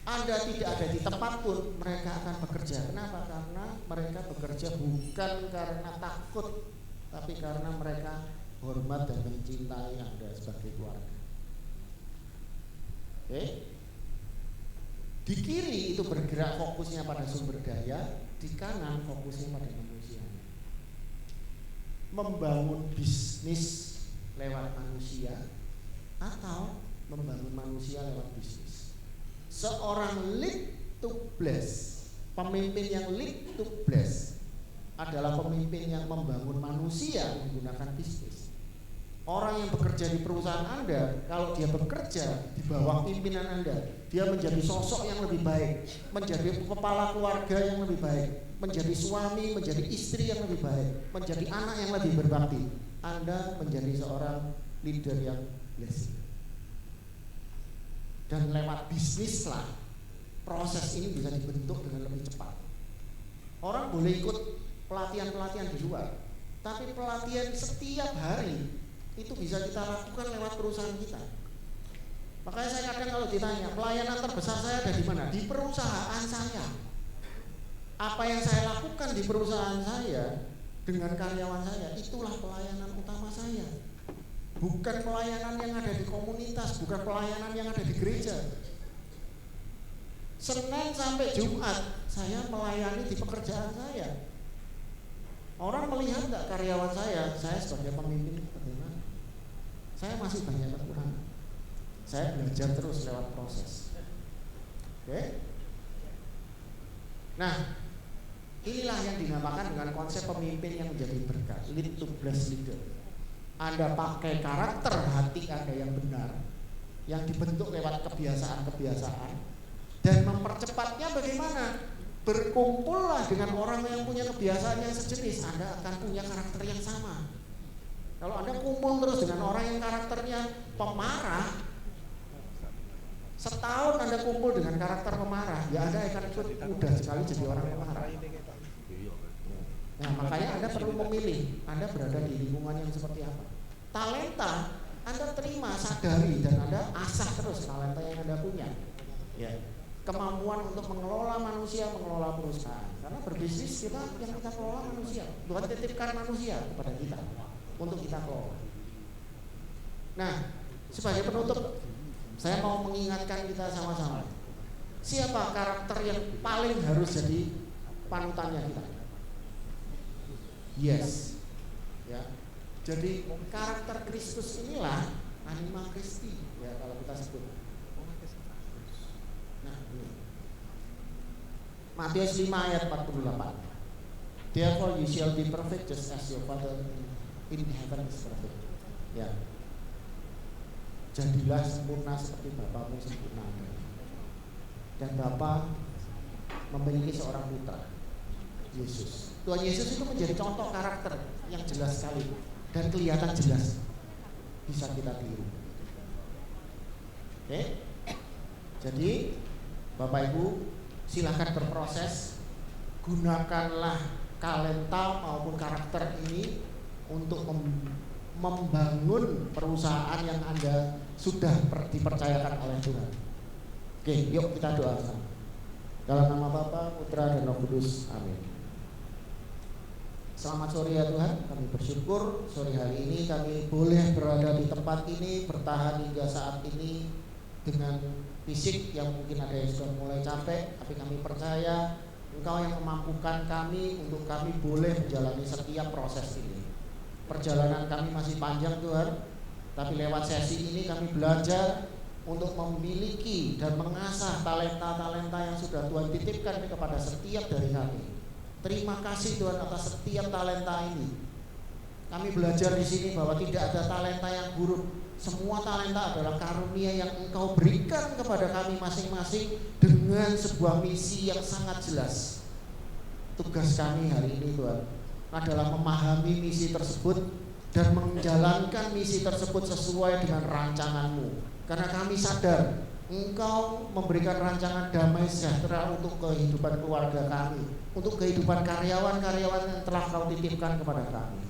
Anda tidak ada di tempat pun mereka akan bekerja. Kenapa? Karena mereka bekerja bukan karena takut, tapi karena mereka hormat dan mencintai Anda sebagai keluarga. Oke? Di kiri itu bergerak fokusnya pada sumber daya, di kanan fokusnya pada manusia. Membangun bisnis lewat manusia atau membangun manusia lewat bisnis. Seorang lead to bless. Pemimpin yang lead to bless adalah pemimpin yang membangun manusia menggunakan bisnis. Orang yang bekerja di perusahaan Anda, kalau dia bekerja di bawah pimpinan Anda, dia menjadi sosok yang lebih baik, menjadi kepala keluarga yang lebih baik, menjadi suami, menjadi istri yang lebih baik, menjadi anak yang lebih berbakti. Anda menjadi seorang leader yang blessing. Dan lewat bisnis lah, proses ini bisa dibentuk dengan lebih cepat. Orang boleh ikut pelatihan-pelatihan di luar, tapi pelatihan setiap hari itu bisa kita lakukan lewat perusahaan kita. Makanya saya kadang kalau ditanya, pelayanan terbesar saya ada di mana? Di perusahaan saya. Apa yang saya lakukan di perusahaan saya dengan karyawan saya, itulah pelayanan utama saya. Bukan pelayanan yang ada di komunitas, bukan pelayanan yang ada di gereja. Senin sampai Jumat saya melayani di pekerjaan saya. Orang melihat enggak karyawan saya sebagai pemimpin bagaimana? Saya masih banyak kekurangan. Saya belajar terus lewat proses. Oke? Nah, inilah yang dinamakan dengan konsep pemimpin yang menjadi berkat, lead to bless leader. Anda pakai karakter hati Anda yang benar, yang dibentuk lewat kebiasaan-kebiasaan, dan mempercepatnya bagaimana? Berkumpullah dengan orang yang punya kebiasaan yang sejenis, Anda akan punya karakter yang sama. Kalau Anda kumpul terus dengan orang yang karakternya pemarah, setahun Anda kumpul dengan karakter pemarah, ya Anda akan mudah sekali jadi orang pemarah. Nah, makanya Anda perlu memilih Anda berada di lingkungan yang seperti apa. Talenta Anda terima, sadari, dan Anda asah terus talenta yang Anda punya. Ya. Kemampuan untuk mengelola manusia, mengelola perusahaan. Karena berbisnis yang kita kelola manusia. Tuhan titipkan manusia kepada kita untuk kita kelola. Nah, sebagai penutup, saya mau mengingatkan kita sama-sama. Siapa karakter yang paling harus jadi panutannya kita? Yes. Ya. Jadi karakter Kristus inilah anima Christi, ya kalau kita sebut. Nah, ini. Matius 5 ayat 48. Therefore you shall be perfect just as your Father in heaven is perfect. Ya. Jadilah sempurna seperti Bapamu sempurna. Dan Bapa memiliki seorang putra, Yesus. Tuhan Yesus itu menjadi contoh karakter yang jelas sekali dan kelihatan jelas, bisa kita tiru. Oke? Jadi Bapak Ibu silakan berproses, gunakanlah talenta maupun karakter ini untuk membangun perusahaan yang Anda sudah dipercayakan oleh Tuhan. Oke, yuk kita doa sama. Dalam nama Bapa, Putra, dan Roh Kudus. Amin. Selamat sore ya Tuhan, kami bersyukur sore hari ini kami boleh berada di tempat ini, bertahan hingga saat ini dengan fisik yang mungkin ada yang sudah mulai capek, tapi kami percaya Engkau yang memampukan kami untuk kami boleh menjalani setiap proses ini. Perjalanan kami masih panjang Tuhan, tapi lewat sesi ini kami belajar untuk memiliki dan mengasah talenta-talenta yang sudah Tuhan titipkan kepada setiap dari kami. Terima kasih Tuhan atas setiap talenta ini. Kami belajar di sini bahwa tidak ada talenta yang buruk. Semua talenta adalah karunia yang Engkau berikan kepada kami masing-masing dengan sebuah misi yang sangat jelas. Tugas kami hari ini Tuhan adalah memahami misi tersebut dan menjalankan misi tersebut sesuai dengan rancangan-Mu. Karena kami sadar Engkau memberikan rancangan damai sejahtera untuk kehidupan keluarga kami, untuk kehidupan karyawan-karyawan yang telah Kau titipkan kepada kami.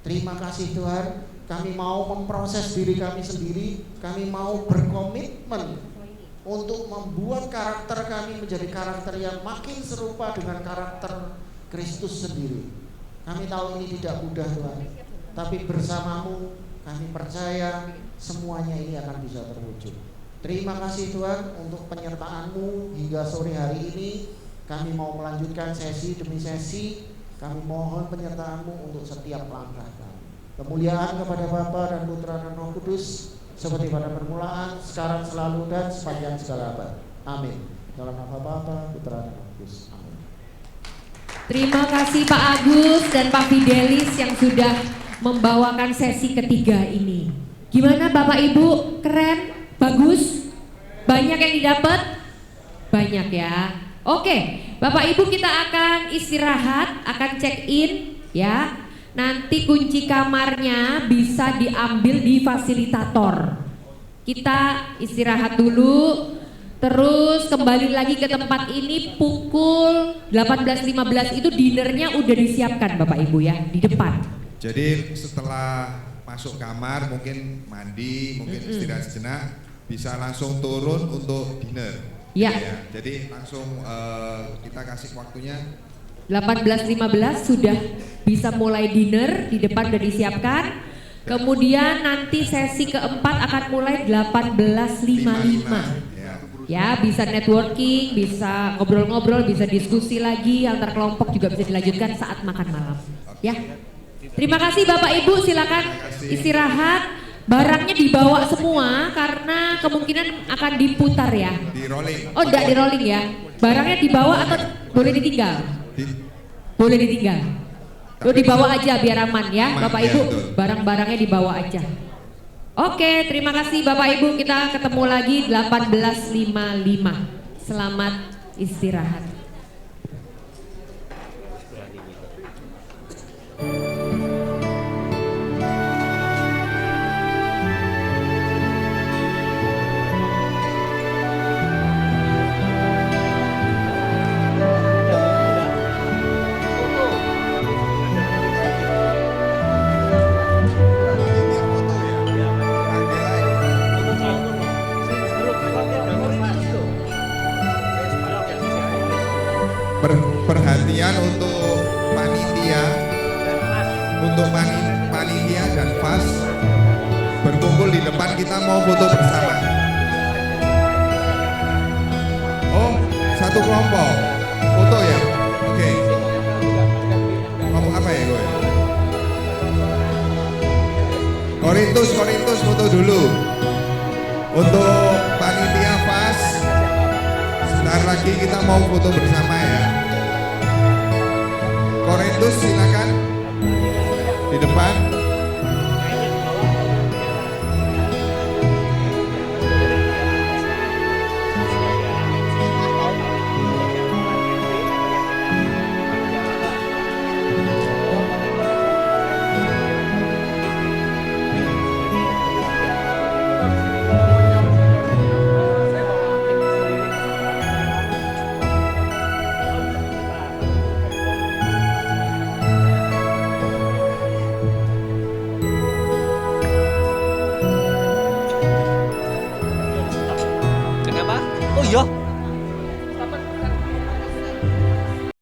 Terima kasih Tuhan, kami mau memproses diri kami sendiri, kami mau berkomitmen untuk membuat karakter kami menjadi karakter yang makin serupa dengan karakter Kristus sendiri. Kami tahu ini tidak mudah Tuhan, tapi bersama-Mu kami percaya semuanya ini akan bisa terwujud. Terima kasih Tuhan untuk penyertaan-Mu hingga sore hari ini. Kami mau melanjutkan sesi demi sesi. Kami mohon penyertaan-Mu untuk setiap langkah kami. Kemuliaan kepada Bapa dan Putra dan Roh Kudus seperti pada permulaan, sekarang, selalu, dan sepanjang segala abad. Amin. Dalam nama Bapa, Putra dan Roh Kudus. Amin. Terima kasih Pak Agus dan Pak Fidelis yang sudah membawakan sesi ketiga ini. Gimana Bapak Ibu? Keren? Bagus? Banyak yang didapat? Banyak ya. Oke, Bapak Ibu kita akan istirahat, akan check in ya. Nanti kunci kamarnya bisa diambil di fasilitator. Kita istirahat dulu, terus kembali lagi ke tempat ini pukul 18.15 itu dinernya udah disiapkan Bapak Ibu ya, di depan. Jadi setelah masuk kamar mungkin mandi, mungkin istirahat sejenak, bisa langsung turun untuk dinner. Ya. Jadi langsung kita kasih waktunya 18.15 sudah bisa mulai dinner, di depan sudah disiapkan. Kemudian nanti sesi keempat akan mulai 18.55. Ya, bisa networking, bisa ngobrol-ngobrol, bisa diskusi lagi antar kelompok, juga bisa dilanjutkan saat makan malam. Ya. Terima kasih Bapak Ibu, silakan istirahat. Barangnya dibawa semua karena kemungkinan akan diputar ya. di rolling. Oh, enggak di rolling ya. Barangnya dibawa atau boleh ditinggal? Boleh ditinggal. Lo dibawa aja biar aman ya, Aman, Bapak ya, Ibu. betul. Barang-barangnya dibawa aja. Oke, terima kasih Bapak Ibu. Kita ketemu lagi 18.55. Selamat istirahat. Perhatian untuk panitia, panitia dan FAS berkumpul di depan, kita mau foto bersama. Oh, satu kelompok foto ya? Oke. Ngomong apa ya gue? Korintus foto dulu. Untuk panitia FAS, sebentar lagi kita mau foto bersama ya. Korintus